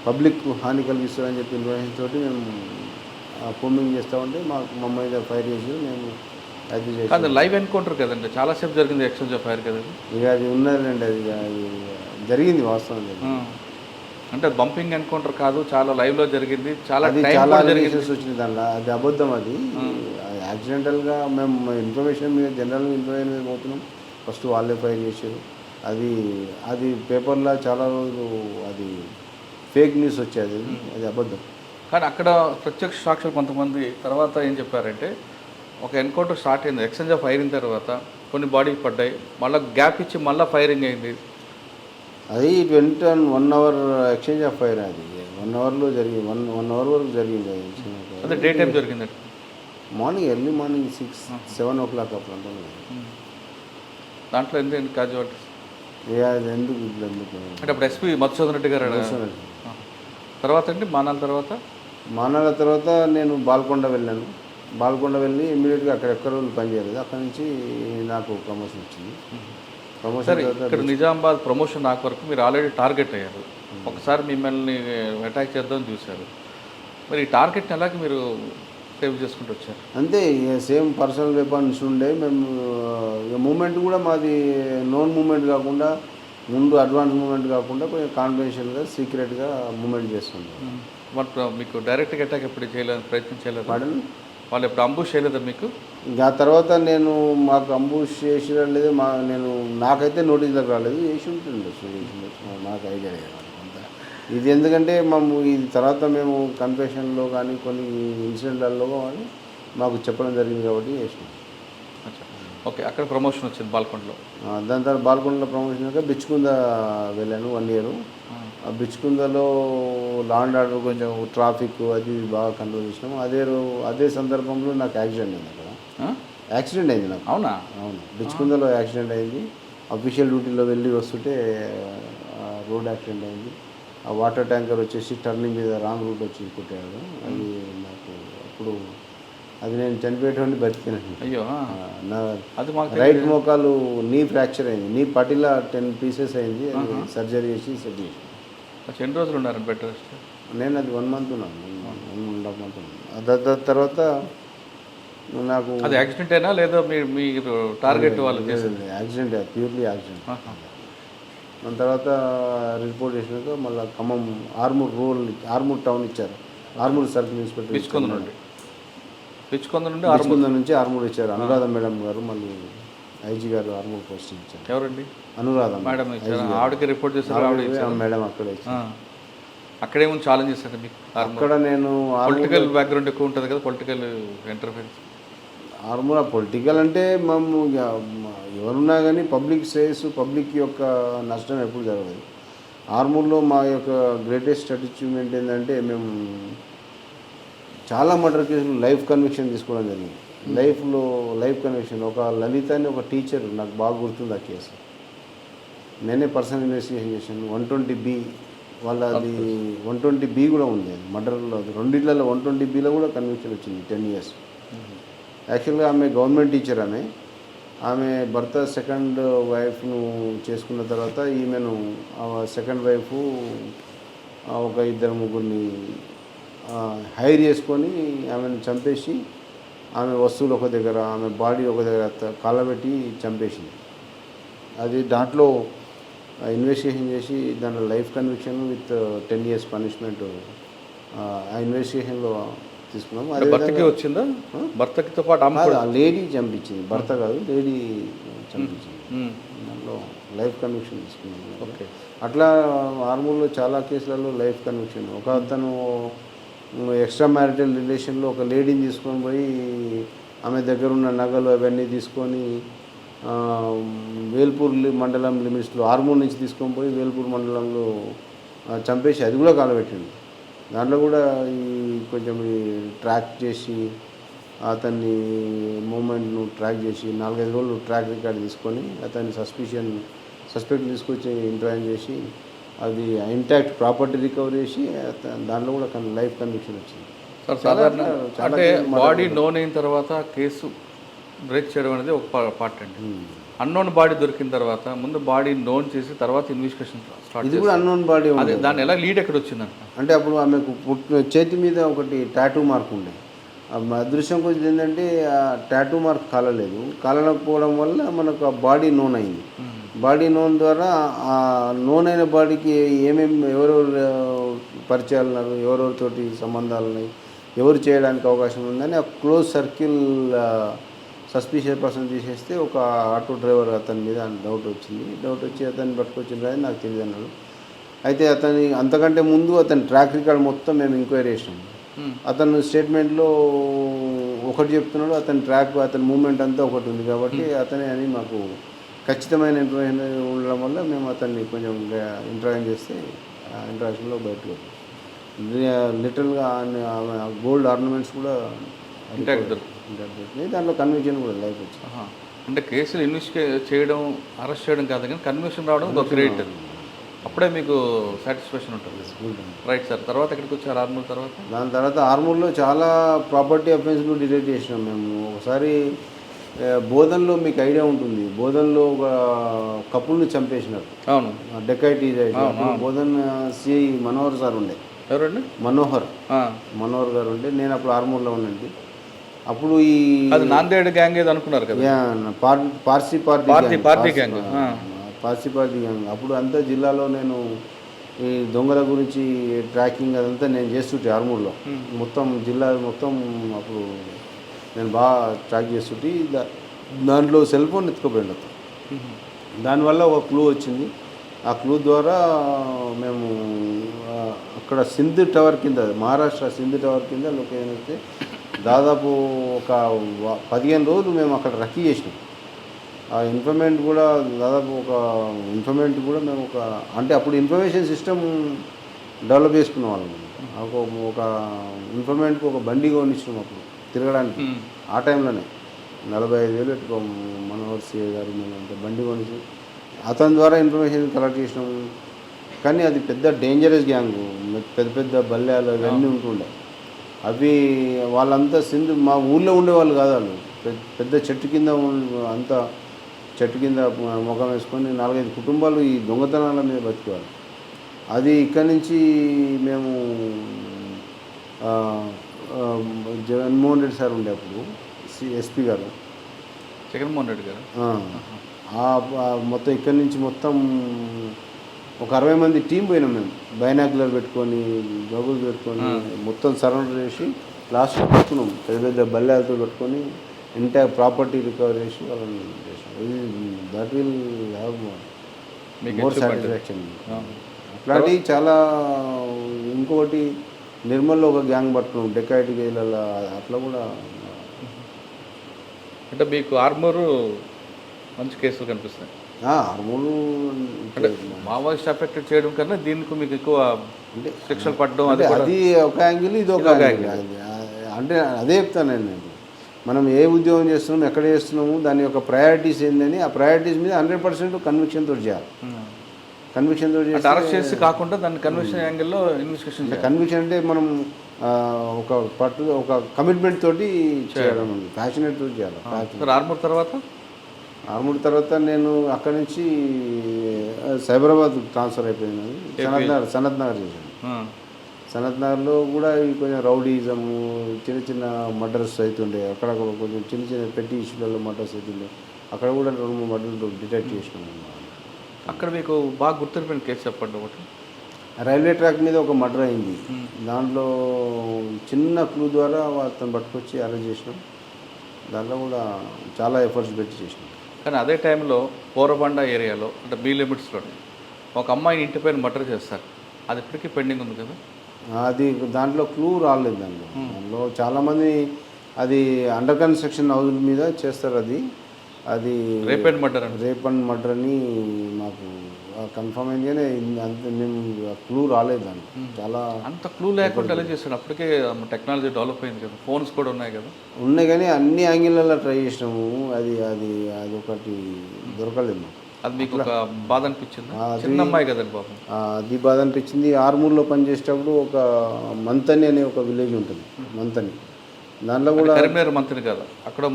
పబ్లిక్ హాని కలిగిస్తారని చెప్పి ఇన్ఫర్మేషన్ తోటి మేము ఫోమింగ్ చేస్తూ ఉంటే మా మీద ఫైర్ చేసి మేము అది చేసి లైవ్ ఎన్కౌంటర్ కదండి, చాలాసేపు జరిగింది ఎక్స్చేంజ్ ఆఫ్ ఫైర్ కదండి. ఇక అది ఉన్నదండి, అది జరిగింది వాస్తవం. అంటే బంపింగ్ ఎన్కౌంటర్ కాదు, చాలా లైవ్లో జరిగింది. చాలా రిలేషన్స్ వచ్చింది దాంట్లో. అది అబద్ధం. అది యాక్సిడెంటల్గా మేము ఇన్ఫర్మేషన్ మీద జనరల్ ఇన్ఫర్మేషన్ మీద పోతున్నాం. ఫస్ట్ వాళ్ళే ఫైర్ చేశారు. అది పేపర్లో చాలా రోజులు అది ఫేక్ న్యూస్ వచ్చేది. అది అబద్ధం. కానీ అక్కడ ప్రత్యక్ష సాక్షులు కొంతమంది తర్వాత ఏం చెప్పారంటే, ఒక ఎన్కౌంటర్ స్టార్ట్ అయింది, ఎక్స్చేంజ్ ఆఫ్ ఫైర్ అయిన తర్వాత కొన్ని బాడీలు పడ్డాయి, మళ్ళీ గ్యాప్ ఇచ్చి మళ్ళీ ఫైరింగ్ అయింది. అది 1 అవర్ ఎక్స్చేంజ్ ఆఫ్ ఫైర్. అది 1 అవర్లో జరిగింది. 1 అవర్ వరకు జరిగింది. అదే డే టైం జరిగింది. ఎర్లీ మార్నింగ్ 6-7 o'clock అప్పుడు ఉంటుంది. దాంట్లో ఎందుకు క్యాజువాలిటీస్? ఎందుకు అంటే అప్పుడు ఎస్పీ మధుసూదన్ రెడ్డి గారు. తర్వాత అండి మానాల తర్వాత నేను బాల్కొండ వెళ్ళాను. బాల్కొండ వెళ్ళి ఇమ్మీడియట్గా అక్కడ ఎక్కడ రోజులు పనిచేయలేదు. అక్కడ నుంచి నాకు ప్రమోషన్ వచ్చింది. ప్రమోషన్ ఇక్కడ నిజామాబాద్ ప్రమోషన్ నాకు వరకు మీరు ఆల్రెడీ టార్గెట్ అయ్యారు. ఒకసారి మిమ్మల్ని అటాక్ చేద్దామని చూశారు. మరి ఈ టార్గెట్ని ఎలాగ మీరు సేవ్ చేసుకుంటూ వచ్చారు? అంతే, సేమ్ పర్సనల్ వెపన్స్ ఉండే. మేము మూమెంట్ కూడా మాది నోన్ మూమెంట్ కాకుండా, ముందు అడ్వాన్స్ మూమెంట్ కాకుండా కొంచెం కాన్ఫిడెన్షియల్గా సీక్రెట్గా మూమెంట్ చేస్తుంటాం. బట్ మీకు డైరెక్ట్గా అటాక్ ఎప్పుడు చేయలేదు, ప్రయత్నం చేయలేదు? పడను. వాళ్ళు ఎప్పుడు అంబుష్ చేయలేదా మీకు? ఇంకా తర్వాత మాకు అంబుష్ చేసిన లేదు. నాకైతే నోటీసులకు రాలేదు. చేసి ఉంటుండే, నాకు ఐడియా లేదు అంత. ఇది ఎందుకంటే ఇది తర్వాత మేము కన్ఫెషన్లో కానీ కొన్ని ఇన్సిడెంట్లలో కానీ మాకు చెప్పడం జరిగింది కాబట్టి చేసినాం. ఓకే, అక్కడ ప్రమోషన్ వచ్చింది బాల్కొండలో. దాని తర్వాత బాల్కొండలో ప్రమోషన్ అయ్యాక బిచ్కుంద వెళ్ళాను 1 year. ఆ బిచ్కుందలో లా అండ్ ఆర్డర్ కొంచెం ట్రాఫిక్ అది బాగా కంట్రోల్ చేసినాము. అదే సందర్భంలో నాకు యాక్సిడెంట్ అయింది. అక్కడ యాక్సిడెంట్ అయింది నాకు. అవును, బిచ్కుందలో యాక్సిడెంట్ అయింది. అఫీషియల్ డ్యూటీలో వెళ్ళి వస్తుంటే రోడ్ యాక్సిడెంట్ అయింది. ఆ వాటర్ ట్యాంకర్ వచ్చేసి టర్నింగ్ మీద రాంగ్ రూట్ వచ్చి కొట్టాడు. అది నాకు అప్పుడు నేను చనిపోయేటువంటి బతికినాను. అయ్యో, అది రైట్ మోకాలు నీ ఫ్రాక్చర్ అయింది. నీ పటిలా 10 pieces అయింది. సర్జరీ చేసి సెట్ చేసి. ఎన్ని రోజులు ఉన్నారు బెడ్ రెస్ట్? నేను అది 1 మంత్ ఉన్నాను, 1.5 మంత్ ఉన్నాను. దాని తర్వాత నాకు అది యాక్సిడెంటేనా లేదా మీరు టార్గెట్ వాళ్ళు చేసింది? Accident, purely accident. దాని తర్వాత రిపోర్ట్ చేసినాక మళ్ళీ ఖమ్మం ఆర్మూర్ టౌన్ ఇచ్చారు. ఆర్మూర్ సర్కిల్ ఇన్స్పెక్టర్ పిచ్చుకొంద నుండి పిచ్చుకొంద నుంచి ఆర్మూర్ ఇచ్చారు. అనురాధ మేడం గారు, మళ్ళీ ఐజీ గారు ఆర్మూర్ పోస్టింగ్ ఇచ్చారు. ఎవరండి? అనురాధ మేడం ఇచ్చారు. ఆవిడకి రిపోర్ట్ చేస్తారు, ఆవిడ ఇచ్చారు. మేడం అక్కడే ఇచ్చారు. అక్కడేమో ఛాలెంజ్ చేస్తారు మీకు? అక్కడ నేను పొలిటికల్ బ్యాక్గ్రౌండ్ ఎక్కువ ఉంటుంది కదా, పొలిటికల్ ఇంటర్ఫరెన్స్. ఆర్మూర్ పొలిటికల్ అంటే మేము ఎవరున్నా కానీ పబ్లిక్ శ్రేయస్సు, పబ్లిక్ యొక్క నష్టం ఎప్పుడు జరగదు. ఆర్మూర్లో మా యొక్క గ్రేటెస్ట్ అచీవ్మెంట్ ఏంటంటే మేము చాలా మర్డర్ కేసులు లైఫ్ కన్విక్షన్ తీసుకోవడం జరిగింది. Life conviction. ఒక లలిత అని ఒక టీచర్, నాకు బాగా గుర్తుంది ఆ కేసు. నేనే పర్సనల్ ఇన్వెస్టిగేషన్ చేశాను. 120B వాళ్ళది 120B కూడా ఉంది మర్డర్లో. రెండిట్లలో 120Bలో కూడా కన్విక్షన్ వచ్చింది 10 years. యాక్చువల్గా ఆమె గవర్నమెంట్ టీచర్. ఆమె భర్త సెకండ్ వైఫ్ను చేసుకున్న తర్వాత ఈమెను సెకండ్ వైఫ్ ఒక 2-3 హైర్ చేసుకొని ఆమెను చంపేసి, ఆమె వస్తువులు ఒక దగ్గర, ఆమె బాడీ ఒక దగ్గర కాలబెట్టి చంపేసింది. అది దాంట్లో ఇన్వెస్టిగేషన్ చేసి దాంట్లో life conviction with 10 years punishment ఆ ఇన్వెస్టిగేషన్లో తీసుకున్నాము. భర్తకి వచ్చిందా? భర్తకితో పాటు ఆ లేడీ చంపించింది, భర్త కాదు, లేడీ చంపించింది. దాంట్లో లైఫ్ కన్విక్షన్ తీసుకున్నాము. ఓకే. అట్లా ఆర్మూర్లో చాలా కేసులలో లైఫ్ కన్విక్షన్. ఒక అతను ఎక్స్ట్రా మ్యారిటల్ రిలేషన్లో ఒక లేడీని తీసుకొని పోయి ఆమె దగ్గర ఉన్న నగలు అవన్నీ తీసుకొని వేల్పూర్ మండలం లిమిట్స్లో, ఆర్మూర్ నుంచి తీసుకొని పోయి వేల్పూర్ మండలంలో చంపేసి అది కూడా కాలబెట్టింది. దాంట్లో కూడా కొంచెం ట్రాక్ చేసి అతన్ని మూమెంట్ను ట్రాక్ చేసి 4-5 రోజులు ట్రాక్ రికార్డ్ తీసుకొని అతన్ని సస్పెక్ట్ తీసుకొచ్చి ఇంటర్వ్యూ చేసి అది ఇంటాక్ట్ ప్రాపర్టీ రికవరీ చేసి దాంట్లో కూడా లైఫ్ కన్విక్షన్ వచ్చింది. సాధారణ అంటే బాడీ నోన్ అయిన తర్వాత కేసు బ్రేక్ చేయడం అనేది ఒక పార్ట్ అండి. అన్నోన్ బాడీ దొరికిన తర్వాత ముందు బాడీ నోన్ చేసి తర్వాత ఇన్వెస్టిగేషన్ స్టార్ట్. ఇది కూడా అన్నోన్ బాడీ. దాన్ని ఎలా లీడ్ ఎక్కడ వచ్చిందంట అంటే అప్పుడు ఆమెకు చేతి మీద ఒకటి టాటూ మార్క్ ఉండే. అదృశ్యం కొంచెం ఏంటంటే ఆ టాటూ మార్క్ కాలలేదు. కాలకపోవడం వల్ల మనకు ఆ బాడీ నోన్ అయింది. బాడీ నోన్ ద్వారా ఆ నోన్ అయిన బాడీకి ఎవరెవరు పరిచయాలు ఉన్నారు, ఎవరెవరితోటి సంబంధాలు ఉన్నాయి, ఎవరు చేయడానికి అవకాశం ఉందని ఆ క్లోజ్ సర్కిల్ సస్పీషియస్ పర్సన్ తీసేస్తే ఒక ఆటో డ్రైవర్ అతని మీద డౌట్ వచ్చి అతన్ని పట్టుకొచ్చింది కానీ నాకు తెలియదు అన్నాడు. అయితే అతని అంతకంటే ముందు అతని ట్రాక్ రికార్డ్ మొత్తం మేము ఎంక్వైరీ చేసినాము. అతను స్టేట్మెంట్లో ఒకటి చెప్తున్నాడు, అతని మూమెంట్ అంతా ఒకటి ఉంది కాబట్టి అతనే అని మాకు ఖచ్చితమైన ఇన్ఫర్మేషన్ ఉండడం వల్ల మేము అతన్ని కొంచెం ఇంటరాక్ట్ చేస్తే ఆ ఇంటరాక్షన్లో బయటకు లిటరల్గా గోల్డ్ ఆర్నమెంట్స్ కూడా దాంట్లో కన్విక్షన్ కూడా లైఫ్ వచ్చింది. అంటే కేసులు ఇన్వెస్టిగేట్ చేయడం, అరెస్ట్ చేయడం కాదు కానీ కన్విక్షన్ రావడం ఒక గ్రేట్. అప్పుడే మీకు సాటిస్ఫాక్షన్ ఉంటుంది. Right sir. తర్వాత ఎక్కడికి వచ్చారు ఆర్మూర్ తర్వాత? దాని తర్వాత ఆర్మూర్లో చాలా ప్రాపర్టీ అఫెన్స్లు డిటెక్ట్ చేసినాం మేము. ఒకసారి బోధన్లో మీకు ఐడియా ఉంటుంది, బోధన్లో ఒక కపుల్ని చంపేసినారు. అవును, dacoity. Bodhan CI Manohar sir ఉండే. ఎవరండి? మనోహర్ గారు ఉండే. నేను అప్పుడు ఆర్మూర్లో ఉండండి. అప్పుడు ఈ నాందేడ్ గ్యాంగ్ ఏదో అనుకున్నారు కదా, పార్సీ గ్యాంగ్. అప్పుడు అంతా జిల్లాలో నేను ఈ దొంగల గురించి ట్రాకింగ్ అదంతా నేను చేస్తుంటే ఆర్మూర్లో మొత్తం జిల్లా మొత్తం అప్పుడు నేను బాగా ట్రాక్ చేస్తుంటే దాంట్లో సెల్ ఫోన్ ఎత్తుకుపోయింది. దానివల్ల ఒక క్లూ వచ్చింది. ఆ క్లూ ద్వారా మేము అక్కడ సింధ్ టవర్ కింద, మహారాష్ట్ర సింధ్ టవర్ కింద లొకేషన్ వస్తే దాదాపు ఒక 15 రోజులు మేము అక్కడ రక్కీ చేసినాం. ఆ ఇన్ఫర్మేంట్ కూడా మేము అంటే అప్పుడు ఇన్ఫర్మేషన్ సిస్టమ్ డెవలప్ చేసుకున్న వాళ్ళం. ఒక ఇన్ఫర్మేంట్కి ఒక బండి కొనిచ్చినాం అప్పుడు తిరగడానికి. ఆ టైంలోనే 45,000 పెట్టుకో మనోహర్ సిఐ గారు మేము అంత బండి కొనిచ్చి అతని ద్వారా ఇన్ఫర్మేషన్ కలెక్ట్ చేసినాము. కానీ అది పెద్ద డేంజరస్ గ్యాంగ్, పెద్ద బల్యాలు అవన్నీ ఉంటుండే. అవి వాళ్ళంతా సింధు మా ఊళ్ళో ఉండేవాళ్ళు కాదు. వాళ్ళు పెద్ద చెట్టు కింద ముఖం వేసుకొని 4-5 కుటుంబాలు ఈ దొంగతనాల మీద బతికేవాళ్ళు. అది ఇక్కడ నుంచి మేము ఆ, ఆ, జగన్మోహన్ రెడ్డి సార్ ఉండే అప్పుడు ఎస్పీ గారు జగన్మోహన్ రెడ్డి గారు మొత్తం ఇక్కడి నుంచి మొత్తం ఒక 60 మంది టీం పోయినాం మేము. బైనాక్యులర్ పెట్టుకొని గగులు పెట్టుకొని మొత్తం సరౌండర్ చేసి లాస్ట్లో పెట్టుకున్నాం. పెద్ద పెద్ద బల్లాలతో పెట్టుకొని ఎంటైర్ ప్రాపర్టీ రికవర్ చేసి వాళ్ళని చేసాం. That will have more satisfaction. అట్లాంటివి చాలా. ఇంకొకటి నిర్మల్లో ఒక గ్యాంగ్ పట్టుకున్నాం డెకాయిటీ కేసులలో, అట్లా కూడా. అంటే మీకు ఆర్మూరు మంచి కేసులు కనిపిస్తున్నాయి. ఆర్మూరు అంటే మావోయిస్ట్ అఫెక్టెడ్ చేయడం కన్నా దీనికి మీకు ఎక్కువ అంటే శిక్షలు పడడం అంటే అది ఒక యాంగిల్, ఇది ఒక యాంగిల్. అంటే అదే చెప్తాను నేను. మనం ఏ ఉద్యోగం చేస్తున్నాం, ఎక్కడ చేస్తున్నాము, దాని యొక్క ప్రయారిటీస్ ఏందని, ఆ ప్రయారిటీస్ మీద 100% కన్విక్షన్ తోటి చేయాలి. కన్విక్షన్ తోటి అంటే అరెస్ట్ చేసి కాకుండా దాన్ని కన్విక్షన్ యాంగిల్లో ఇన్వెస్టిగేషన్ చేయాలి. కన్విక్షన్ అంటే మనం ఒక ఒక కమిట్మెంట్ తోటి చేయడం, ప్యాషనేట్ తోటి చేయాలి. ఆర్మూర్ తర్వాత నేను అక్కడి నుంచి సైబరాబాద్ ట్రాన్స్ఫర్ అయిపోయినాను. సనత్ నగర్ చేశాను. సనత్ నగర్లో కూడా ఈ కొంచెం రౌడీజము, చిన్న చిన్న మర్డర్స్ అవుతుండే. అక్కడ కొంచెం చిన్న చిన్న పెట్టి ఇష్యూలలో మర్డర్స్ అవుతుండే. అక్కడ కూడా 2-3 మర్డర్లు డిటెక్ట్ చేసినాము. అక్కడ మీకు బాగా గుర్తుండిపోయిన కేసు చెప్పండి ఒకటి. రైల్వే ట్రాక్ మీద ఒక మర్డర్ అయింది. దాంట్లో చిన్న క్లూ ద్వారా అతను పట్టుకొచ్చి అరెస్ట్ చేసినాం. దాంట్లో కూడా చాలా ఎఫర్ట్స్ పెట్టి చేసినాం. కానీ అదే టైంలో పోరబండ ఏరియాలో అంటే బీ లిమిట్స్లో ఒక అమ్మాయిని ఇంటి పైన మర్డర్ చేస్తారు. అది ఇప్పటికీ పెండింగ్ ఉంది కదా. అది దాంట్లో క్లూ రాలేదు. దాంట్లో చాలామంది అది అండర్ కన్స్ట్రక్షన్ హౌస్ మీద చేస్తారు. అది రేప్ అండ్ మర్డర్ అని మాకు కన్ఫర్మ్ అయింది. కానీ అంత మేము క్లూ రాలేదు దానికి. చాలా అంత క్లూ లేకుండా ఎలా చేస్తాడు. అప్పటికే టెక్నాలజీ డెవలప్ అయింది కదా, ఫోన్స్ కూడా ఉన్నాయి కదా. ఉన్నాయి కానీ అన్ని యాంగిల్లో ట్రై చేసినాము. అది ఒకటి దొరకలేదు మాకు. అది మీకు ఒక బాధ అనిపించింది. చిన్న అమ్మాయి కదండి బాబు. అది బాధ అనిపించింది. ఆర్మూర్లో పనిచేసేటప్పుడు ఒక మంతని అనే ఒక విలేజ్ ఉంటుంది. మంతని దాంట్లో కూడా కరీంనగర్ మంతని కాదు, అక్కడ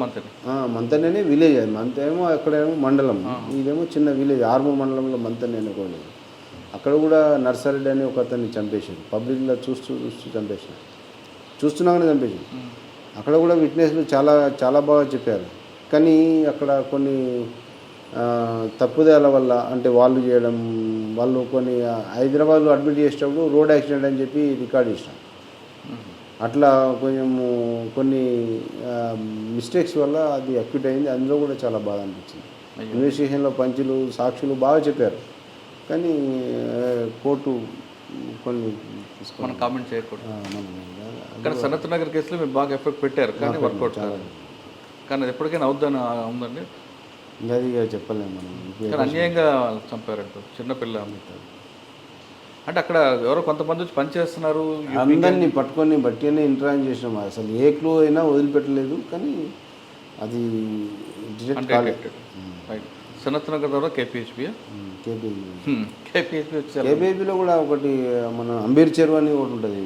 మంతని అనే విలేజ్. అది మంతేమో అక్కడేమో మండలం, ఇదేమో చిన్న విలేజ్. ఆర్మూర్ మండలంలో మంతని అనే ఒక విలేజ్. అక్కడ కూడా నర్సారెడ్డి అని ఒక అతన్ని చంపేశారు. పబ్లిక్లో చూస్తూ చంపేశారు. చూస్తున్నాగానే చంపేశారు. అక్కడ కూడా విట్నెస్లు చాలా చాలా బాగా చెప్పారు. కానీ అక్కడ కొన్ని తప్పుదల వల్ల, అంటే వాళ్ళు కొన్ని హైదరాబాద్లో అడ్మిట్ చేసేటప్పుడు రోడ్ యాక్సిడెంట్ అని చెప్పి రికార్డ్ చేసినాం. అట్లా కొన్ని మిస్టేక్స్ వల్ల అది అక్యూట్ అయింది. అందులో కూడా చాలా బాధ అనిపించింది. ఇన్వెస్టిగేషన్లో పంచులు, సాక్షులు బాగా చెప్పారు. కానీ కోర్టు కొన్ని మనం కామెంట్ చేయకూడదు. కానీ సనత్ నగర్ కేసులో మీరు బాగా ఎఫెక్ట్ పెట్టారు, కానీ వర్కౌట్ కాదు. కానీ అది ఎప్పటికైనా అవుద్దని ఉందండి. ఇంకా అది చెప్పలేము మనం. కానీ అన్యాయంగా చంపారంట చిన్నపిల్ల. అంటే అక్కడ ఎవరో కొంతమంది వచ్చి పనిచేస్తున్నారు. అందరినీ పట్టుకొని బట్టినే ఇంటరాక్ట్ చేసినాం. అసలు ఏ క్లూ అయినా వదిలిపెట్టలేదు. కానీ అది డిటెక్ట్ కాలేదు. సనత్ నగర్ ద్వారా కేపీహెచ్బి కేపీహెచ్బిలో కూడా ఒకటి మన అంబీర్ చెరువు అని ఒకటి ఉంటుంది.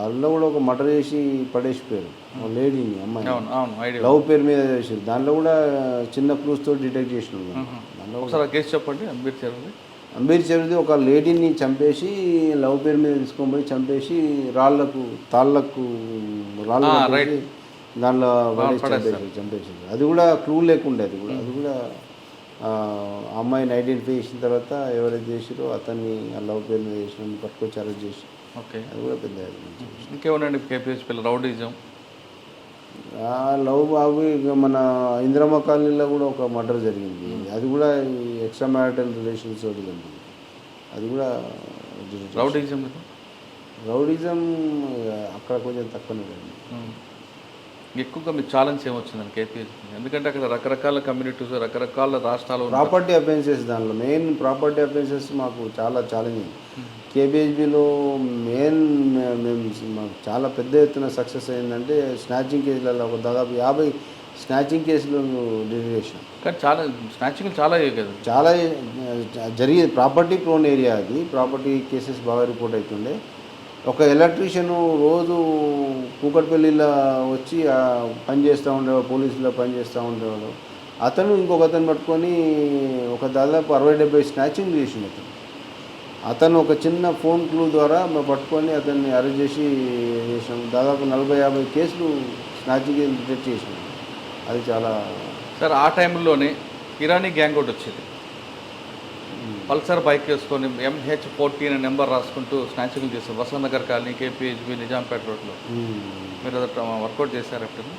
అందులో కూడా ఒక మర్డర్ చేసి పడేసిపోయారు లేడీని, అమ్మాయి లవ్ పేరు మీద చేసారు. దాంట్లో కూడా చిన్న క్లూస్ తోటి డిటెక్ట్ చేసినాం. దాంట్లో ఒకసారి కేసు చెప్పండి. అంబీర్ చెరువుది ఒక లేడీని చంపేసి లవ్ పేరు మీద తీసుకొని పోయి చంపేసి తాళ్ళకు దానిలో చంపేసి. అది కూడా క్లూ లేకుండే. అది కూడా అమ్మాయిని ఐడెంటిఫై చేసిన తర్వాత ఎవరైతే చేసిరో అతన్ని ఆ లవ్ పేరు మీద చేసిన పట్టుకొచ్చి అరెస్ట్ చేసి. అది కూడా పెద్ద. ఇంకేమన్నాండి కేపీహెచ్బి రౌడీజం? లవ్ బాబు ఇక మన ఇందిరమ్మ కాలనీలో కూడా ఒక మర్డర్ జరిగింది. అది కూడా ఎక్స్ట్రా మ్యారిటల్ రిలేషన్స్ జరిగింది. అది కూడా రౌడీజం అక్కడ కొంచెం తక్కువనే జరిగింది. ఎక్కువగా మీకు ఛాలెంజ్ ఏమొచ్చిందండి కేపీహెచ్బి? ఎందుకంటే అక్కడ రకరకాల కమ్యూనిటీస్, రకరకాల రాష్ట్రాలు. ప్రాపర్టీ అఫెన్సెస్, దానిలో మెయిన్ ప్రాపర్టీ అఫెన్సెస్ మాకు చాలా ఛాలెంజింగ్. కేపీహెచ్బిలో మాకు చాలా పెద్ద ఎత్తున సక్సెస్ అయిందంటే స్నాచింగ్ కేసులలో ఒక దాదాపు 50 స్నాచింగ్ కేసులు డిటెక్ట్ చేసినాం. కానీ చాలా స్నాచింగ్ చాలా కదా, చాలా జరిగేది. ప్రాపర్టీ ప్రోన్ ఏరియా అది. ప్రాపర్టీ కేసెస్ బాగా రిపోర్ట్ అవుతుండే. ఒక ఎలక్ట్రీషియను రోజు కూకట్పల్లిలో వచ్చి పనిచేస్తూ ఉండేవాడు, పోలీసులో పనిచేస్తూ ఉండేవాడు. అతను ఇంకొక అతను పట్టుకొని ఒక దాదాపు 60-70 స్నాచింగ్ చేసిండు. అతను అతను ఒక చిన్న ఫోన్ క్లూ ద్వారా మేము పట్టుకొని అతన్ని అరెస్ట్ చేసినాం. దాదాపు 40-50 కేసులు స్నాచింగ్ డిటెక్ట్ చేసినాం. అది చాలా సార్ ఆ టైంలోనే ఇరానీ గ్యాంగ్ ఒకటి వచ్చేది, పల్సర్ బైక్ వేసుకొని MH14 అనే నెంబర్ రాసుకుంటూ స్నాచింగ్లు చేస్తారు వసంత్ నగర్ కాలనీ, KPHB, నిజాంపేట రోడ్లో. మీరు అది వర్కౌట్ చేశారు అప్పుడు?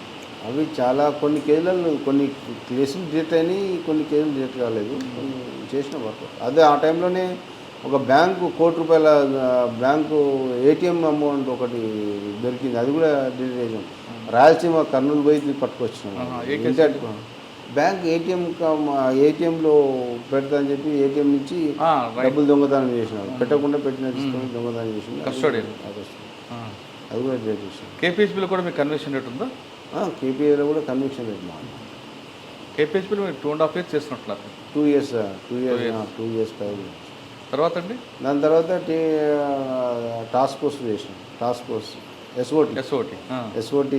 అవి చాలా కొన్ని కేసులు డిటెక్ట్ అయినాయి, కొన్ని కేసులు డిటెక్ట్ కాలేదు. చేసిన వర్క్ అదే ఆ టైంలోనే ఒక బ్యాంకు ₹1,00,00,000 బ్యాంకు ATM అమౌంట్ ఒకటి దొరికింది. అది కూడా డిటెక్ట్ చేసాం. రాయలసీమ కర్నూలు పోయి పట్టుకొచ్చినాం. బ్యాంక్ ఏటీఎంలో పెడతా అని చెప్పి ఏటీఎం నుంచి డబ్బులు దొంగతనం చేసినారు. పెట్టకుండా పెట్టిన దొంగతనం చేసిన అది కూడా డిటెక్ట్ చేసాం. KPHBలో కూడా మీకు కన్విక్షన్ రేట్ ఉందా? KPHBలో కూడా కన్విక్షన్ రేట్ మా KPHBలో మీరు 2.5 years చేస్తున్నట్టు. 2 years తర్వాత అండి దాని తర్వాత టాస్క్ ఫోర్స్ చేసినాం. టాస్క్ ఫోర్స్ SOT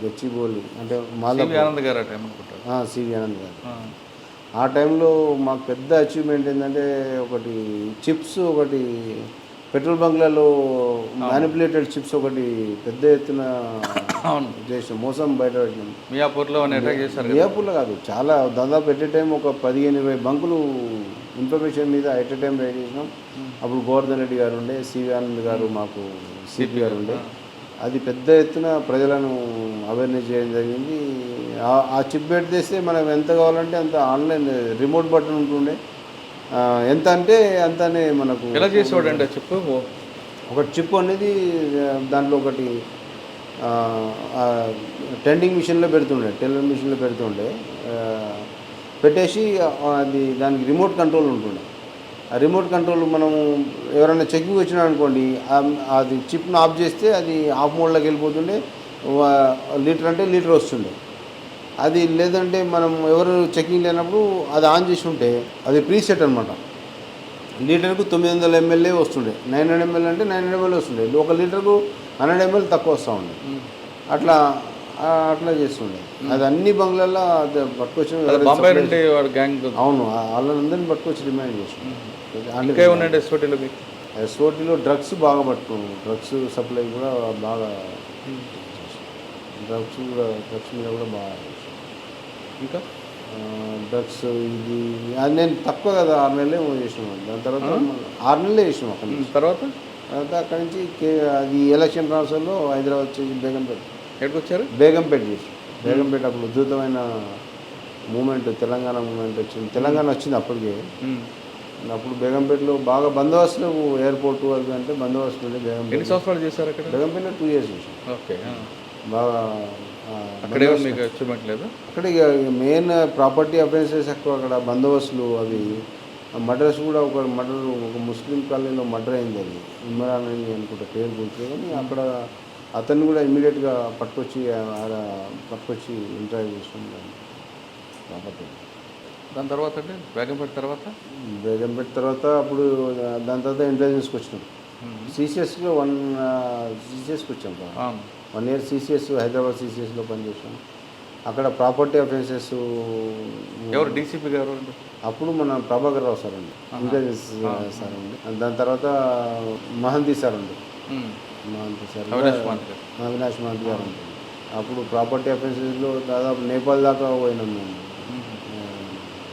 గచ్చిబౌలి అంటే ఆనంద్ గారు ఆ టైం అనుకుంటారు. సివి ఆనంద్ గారు. ఆ టైంలో మాకు పెద్ద అచీవ్మెంట్ ఏంటంటే ఒకటి చిప్స్, ఒకటి పెట్రోల్ బంక్లలో మ్యానిపులేటెడ్ చిప్స్ ఒకటి పెద్ద ఎత్తున చేసాం. మోసం బయట పెట్టినాం. మియాపూర్లో అటాక్ చేశారు. మియాపూర్లో కాదు, చాలా దాదాపు ఎట్ ఏ టైం ఒక 15-20 బంకులు ఇన్ఫర్మేషన్ మీద ఎట్ ఏ టైం రైడ్ చేసినాం. అప్పుడు గోవర్ధన్ రెడ్డి గారు ఉండే, సివి ఆనంద్ గారు మాకు సిపి గారు ఉండే. అది పెద్ద ఎత్తున ప్రజలను అవేర్నెస్ చేయడం జరిగింది. ఆ చిప్ పెడితే మనం ఎంత కావాలంటే అంత ఆన్లైన్ రిమోట్ బటన్ ఉంటుండే. ఎంత అంటే అంతనే మనకు ఎలా చేసేవాడు అంటే చెప్పు. ఒక చిప్ అనేది దాంట్లో ఒకటి టెండింగ్ మిషన్లో పెడుతుండే, టెల్లర్ మిషన్లో పెడుతుండే. పెట్టేసి అది దానికి రిమోట్ కంట్రోల్ ఉంటుండే. ఆ రిమోట్ కంట్రోల్ మనము ఎవరైనా చెకింగ్ వచ్చినా అనుకోండి, అది చిప్ను ఆఫ్ చేస్తే అది ఆఫ్ మోడ్లోకి వెళ్ళిపోతుండే. లీటర్ అంటే లీటర్ వస్తుండే. అది లేదంటే మనం ఎవరు చెకింగ్ లేనప్పుడు అది ఆన్ చేసి ఉంటే అది ప్రీసెట్ అనమాట. లీటర్కు 900 ml వస్తుండే. 900 ml అంటే 900 ml వస్తుండే. ఒక లీటర్కు 100 ml తక్కువ వస్తూ ఉండే. అట్లా చేస్తుండే. అది అన్ని బంగ్లాల్లో పట్టుకొచ్చిన అవును, వాళ్ళందరినీ పట్టుకొచ్చి డిమాండ్ చేస్తుండే. SOTలో డ్రగ్స్ బాగా పట్టుకున్నాం. డ్రగ్స్ సప్లై కూడా బాగా, డ్రగ్స్ మీద కూడా బాగా. ఇంకా డ్రగ్స్ ఇది అది నేను తక్కువ కదా 6 నెలలే చేసినాం. దాని తర్వాత 6 నెలలే చేసినాం. అక్కడి నుంచి తర్వాత అక్కడి నుంచి అది ఎలక్షన్ ట్రాన్స్ఫర్లో హైదరాబాద్ వచ్చేసి బేగంపేట. ఎక్కడికి వచ్చారు? బేగంపేట చేసి. బేగంపేట అప్పుడు ఉధృతమైన మూమెంట్, తెలంగాణ మూమెంట్ వచ్చింది. తెలంగాణ వచ్చింది అప్పటికే. అప్పుడు బేగంపేటలో బాగా బందోబస్తులు, ఎయిర్పోర్ట్ వరకు అంటే బందోబస్తు ఉండే. బేగంపేట ఎన్ని సంవత్సరాలు చేశారు అక్కడ? బేగంపేటలో 2 years చేసాం. ఓకే. బాగా అక్కడే మీకు అచీవ్మెంట్ లేదు? అక్కడ ఇక మెయిన్ ప్రాపర్టీ అఫెన్సెస్ ఎక్కువ. అక్కడ బందోబస్తులు, అవి మర్డర్స్ కూడా. ఒక ముస్లిం కాలనీలో మర్డర్ అయింది. అది ఇమ్రాన్ అని అనుకుంటా, పేరు గుర్తు. కానీ అక్కడ అతన్ని కూడా ఇమ్మీడియట్గా పట్టుకొచ్చి ఇంటర్వ్యూ చేసాం ప్రాపర్టీ. దాని తర్వాత అంటే బేగంపేట తర్వాత అప్పుడు దాని తర్వాత ఇంటెలిజెన్స్కి వచ్చినాం. CCSలో 1 CCSకి వచ్చాం. 1 year CCS హైదరాబాద్ CCSలో పనిచేసాం. అక్కడ ప్రాపర్టీ అఫెన్సెస్. ఎవరు DCP గారు? అప్పుడు మన ప్రభాకర్ రావు సార్ అండి, ఇంటెలిజెన్స్ సార్ అండి. దాని తర్వాత మహంతి సార్ అండి, అవినాష్ మహంతి గారు అండి. అప్పుడు ప్రాపర్టీ అఫెన్సెస్లో దాదాపు నేపాల్ దాకా పోయినాం మేము.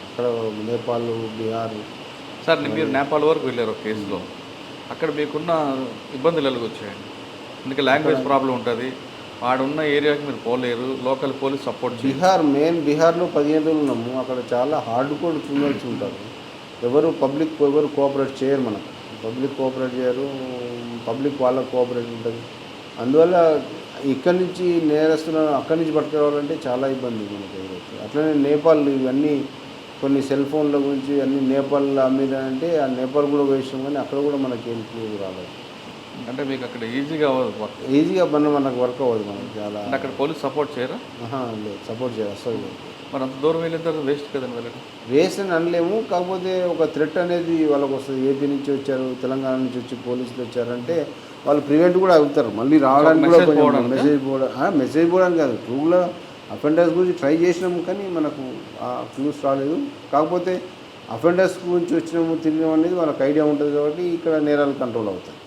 అక్కడ నేపాల్, బీహార్. సార్ మీరు నేపాల్ వరకు వెళ్ళారు ఒక కేసులో. అక్కడ మీకున్న ఇబ్బందులు ఎలాగొచ్చాయండి? అందుకే లాంగ్వేజ్ ప్రాబ్లం ఉంటుంది. వాడున్న ఏరియాకి మీరు పోలేరు, లోకల్ పోలీస్ సపోర్ట్. బీహార్లో 15 రోజులు ఉన్నాము. అక్కడ చాలా హార్డ్ కోడ్ క్రిమినల్స్ ఉంటారు. ఎవరు కోఆపరేట్ చేయరు. మనకు పబ్లిక్ కోఆపరేట్ చేయరు, పబ్లిక్ వాళ్ళకు కోఆపరేట్ ఉంటుంది. అందువల్ల ఇక్కడి నుంచి నేరస్తులను అక్కడి నుంచి పట్టుకోవాలంటే చాలా ఇబ్బంది మనకు ఎదురవుతుంది. అట్లనే నేపాల్ ఇవన్నీ కొన్ని సెల్ ఫోన్ల గురించి అన్నీ నేపాల్ మీద అంటే ఆ నేపాల్ కూడా వేసాం. కానీ అక్కడ కూడా మనకి ఏం క్లూ రాలేదు. అంటే మీకు అక్కడ ఈజీగా మనకు వర్క్ అవ్వదు. మనకి చాలా అక్కడ పోలీస్ సపోర్ట్ చేయరా? లేదు, సపోర్ట్ చేయరు అసలు. మరి అంత దూరం వెళ్ళిన తర్వాత వేస్ట్ కదండి వెళ్ళడం. వేస్ట్ అని అనలేము, కాకపోతే ఒక థ్రెట్ అనేది వాళ్ళకు వస్తుంది. ఏపీ నుంచి వచ్చారు, తెలంగాణ నుంచి వచ్చి పోలీసులు వచ్చారంటే వాళ్ళు ప్రివెంట్ కూడా అవుతారు. మళ్ళీ రావడానికి కూడా మెసేజ్ పోవడానికి కాదు, ట్రూగా అఫెండర్స్ గురించి ట్రై చేసినాము. కానీ మనకు ఆ క్లూస్ రాలేదు. కాకపోతే అఫెండర్స్ గురించి వచ్చినాము తిరిగినాం అనేది వాళ్ళకి ఐడియా ఉంటుంది కాబట్టి ఇక్కడ నేరాలు కంట్రోల్ అవుతాయి.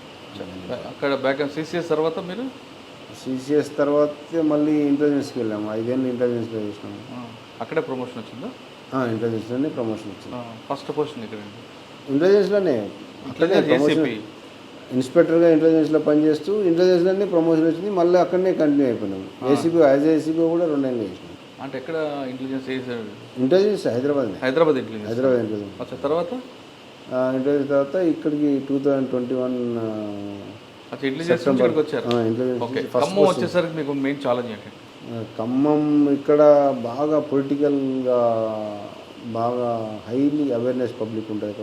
అక్కడ బ్యాక్ సిసిఎస్ తర్వాత మీరు సిసిఎస్ తర్వాత మళ్ళీ ఇంటెలిజెన్స్కి వెళ్ళాము. 5 ఏళ్ళు ఇంటెలిజెన్స్లో చేసినాము. అక్కడే ప్రమోషన్ వచ్చిందా? ఇంటెలిజెన్స్లోనే ప్రమోషన్ వచ్చింది. ఫస్ట్ పొజిషన్ ఇక్కడ ఇంటెలిజెన్స్లోనే అట్లనే ప్రమోషన్, ఇన్స్పెక్టర్గా ఇంటెలిజెన్స్లో పనిచేస్తూ ఇంటెలిజెన్స్లోనే ప్రమోషన్ వచ్చింది. మళ్ళీ అక్కడనే కంటిన్యూ అయిపోయినాము. ఏసీబీ యాజ్ ఏసీబీ కూడా 2 ఏళ్ళు చేసినాం. అంటే ఎక్కడ ఇంటెలిజెన్స్ ఇంటెలిజెన్స్ హైదరాబాద్ ఇంటెలిజెన్స్ అచ్చా తర్వాత ఇంటెలిజెన్స్ తర్వాత ఇక్కడికి 2021 ఇంటెలిజెన్స్ ఇక్కడికి వచ్చారు. ఖమ్మం వచ్చేసరికి మీకు మెయిన్ ఛాలెంజ్ ఏంటి? ఖమ్మం ఇక్కడ బాగా పొలిటికల్గా బాగా హైలీ అవేర్నెస్ పబ్లిక్ ఉంటుంది.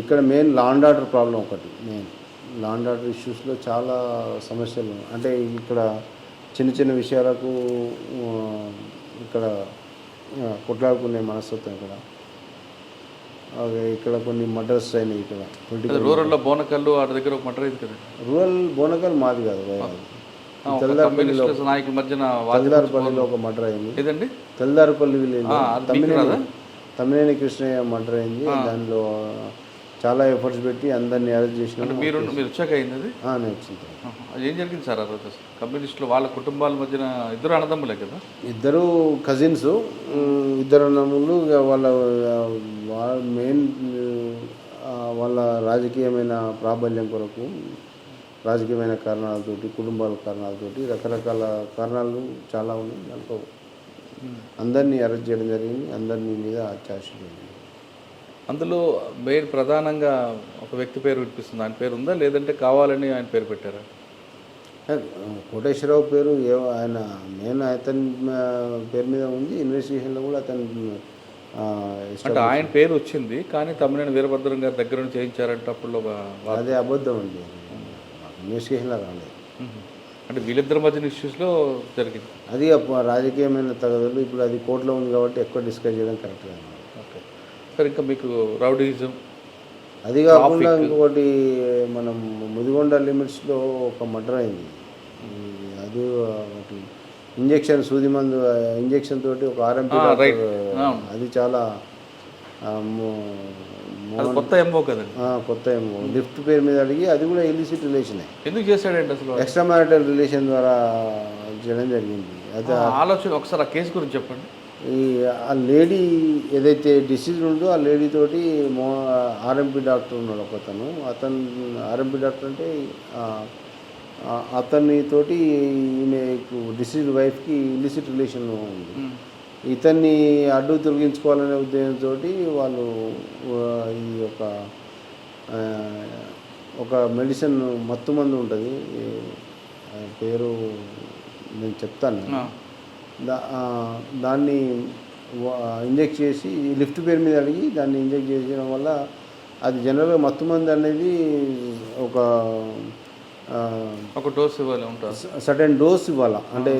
ఇక్కడ main law and order problem ఒకటి. మెయిన్ లా అండ్ ఆర్డర్ ఇష్యూస్లో చాలా సమస్యలు. అంటే ఇక్కడ చిన్న చిన్న విషయాలకు ఇక్కడ కొట్లాడుకునే మనస్తత్వం ఇక్కడ కొన్ని మర్డర్స్ అయినాయి. ఇక్కడ పొలిటికల్ రూరల్లో బోనకల్లు వాటి దగ్గర ఒక మర్డర్ అయింది కదా. రూరల్ బోనకల్ మాది కాదు, నాయకుల మధ్యన తెల్దారుపల్లిలో ఒక మర్డర్ అయింది. ఏదండి? తెల్దారుపల్లి విలేజ్ తమ్మినేని కృష్ణయ్య మర్డర్ అయింది. దానిలో చాలా ఎఫర్ట్స్ పెట్టి అందరినీ అరెస్ట్ చేసిన. మీరు వచ్చాక అయింది అది? నేను వచ్చింది. అది ఏం జరిగింది సార్? ఆ రోజు కమ్యూనిస్టులు వాళ్ళ కుటుంబాల మధ్యన ఇద్దరు అన్నదమ్ములే కదా? ఇద్దరు కజిన్స్, ఇద్దరు అన్నదమ్ములు. వాళ్ళ మెయిన్ వాళ్ళ రాజకీయమైన ప్రాబల్యం కొరకు, రాజకీయమైన కారణాలతోటి, కుటుంబాల కారణాలతోటి, రకరకాల కారణాలు చాలా ఉన్నాయి. దాంట్లో అందరినీ అరెస్ట్ చేయడం జరిగింది. అందరినీ మీద ఛార్జ్ జరిగింది. అందులో మెయిన్ ప్రధానంగా ఒక వ్యక్తి పేరు వినిపిస్తుంది. ఆయన పేరు ఉందా, లేదంటే కావాలని ఆయన పేరు పెట్టారా? కోటేశ్వరరావు పేరు ఆయన మెయిన్ అతని పేరు మీద ఉంది. ఇన్వెస్టిగేషన్లో కూడా అతని అంటే ఆయన పేరు వచ్చింది, కానీ తమ్మినేని వీరభద్రం గారి దగ్గర నుంచి చేయించారంటే అప్పుడు అదే అబద్ధం అండి. ఇన్వెస్టిగేషన్లో రాలేదు. అంటే వీళ్ళిద్దరి మధ్యన ఇష్యూస్లో జరిగింది. అది రాజకీయమైన తగదులు. ఇప్పుడు అది కోర్టులో ఉంది కాబట్టి ఎక్కువ డిస్కస్ చేయడం కరెక్ట్ కాదు. ఓకే సార్, ఇంకా మీకు రౌడీజం అది కాకుండా ఇంకొకటి మనం ముదిగొండ లిమిట్స్లో ఒక మర్డర్ అయింది. అది ఒకటి ఇంజెక్షన్, సూది మందు ఇంజెక్షన్ తోటి ఒక ఆర్ఎంపీ, అది చాలా కొత్త ఎంఓ కదండి. కొత్త ఎంఓ లిఫ్ట్ పేరు మీద అడిగి, అది కూడా ఇల్లిసిట్ రిలేషనే. ఎందుకు చేశాడంటే అసలు? ఎక్స్ట్రా మ్యారిటల్ రిలేషన్ ద్వారా చేయడం జరిగింది. అది ఆలోచన. ఒకసారి ఆ కేసు గురించి చెప్పండి. ఆ లేడీ ఏదైతే డిసీజ్ ఉందో ఆ లేడీ తోటి ఆర్ఎంపీ డాక్టర్ ఉన్నాడు ఒకతను. అతను ఆర్ఎంపీ డాక్టర్ అంటే అతని తోటి ఈమెకు డిసీజ్ వైఫ్కి ఇల్లిసిట్ రిలేషన్ ఉంది. ఇతన్ని అడ్డు తొలగించుకోవాలనే ఉద్దేశంతో వాళ్ళు ఈ ఒక మెడిసిన్ మత్తు మందు ఉంటుంది, పేరు నేను చెప్తాను. దాన్ని ఇంజెక్ట్ చేసి లిఫ్ట్ పేరు మీద అడిగి దాన్ని ఇంజెక్ట్ చేయడం వల్ల అది జనరల్గా మత్తు మందు అనేది ఒక డోస్ ఇవ్వాలి ఉంటుంది, సర్టెన్ డోస్ ఇవ్వాలా. అంటే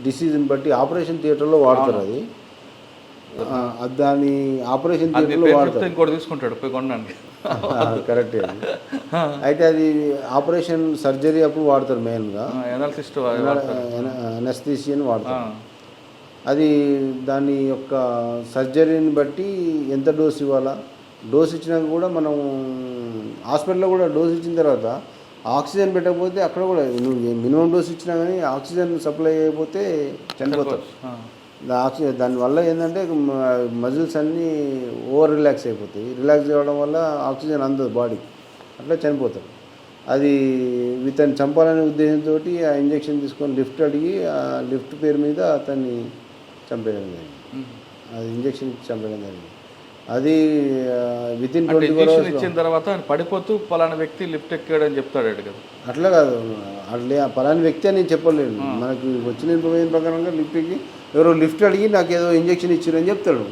డిసీజ్ని బట్టి ఆపరేషన్ థియేటర్లో వాడతారు. అది దాని ఆపరేషన్ థియేటర్లో వాడతారు. ఇంకోటి తీసుకుంటాడు పోయి కొనడానికి. కరెక్టే. అయితే అది ఆపరేషన్ సర్జరీ అప్పుడు వాడతారు. మెయిన్గా అనస్థీషియన్ వాడతారు. అది దాని యొక్క సర్జరీని బట్టి ఎంత డోస్ ఇవ్వాలా, డోస్ ఇచ్చినాక కూడా మనం హాస్పిటల్లో కూడా డోస్ ఇచ్చిన తర్వాత ఆక్సిజన్ పెట్టకపోతే అక్కడ కూడా నువ్వు మినిమం డోస్ ఇచ్చినా కానీ ఆక్సిజన్ సప్లై అయిపోతే చనిపోతారు. దానివల్ల ఏంటంటే మజిల్స్ అన్నీ ఓవర్ రిలాక్స్ అయిపోతాయి. రిలాక్స్ అవ్వడం వల్ల ఆక్సిజన్ అందదు బాడీకి, అట్లా చనిపోతారు. అది ఇతన్ని చంపాలనే ఉద్దేశంతో ఆ ఇంజెక్షన్ తీసుకొని లిఫ్ట్ అడిగి ఆ లిఫ్ట్ పేరు మీద అతన్ని చంపేయడం జరిగింది. అది ఇంజెక్షన్ ఇచ్చి చంపేయడం జరిగింది. అది వితిన్ 24 hours ఇచ్చిన తర్వాత ఆయన పడిపోతూ పలానా వ్యక్తి లిఫ్ట్ ఎక్కాడని చెప్తాడు కదా. అట్లా కాదు, అట్లే పలానా వ్యక్తి అని నేను చెప్పలేను. మనకు వచ్చిన ఇన్ఫర్మేషన్ ప్రకారంగా లిఫ్ట్ ఎక్కి ఎవరో లిఫ్ట్ అడిగి నాకు ఏదో ఇంజెక్షన్ ఇచ్చారని చెప్తాడు.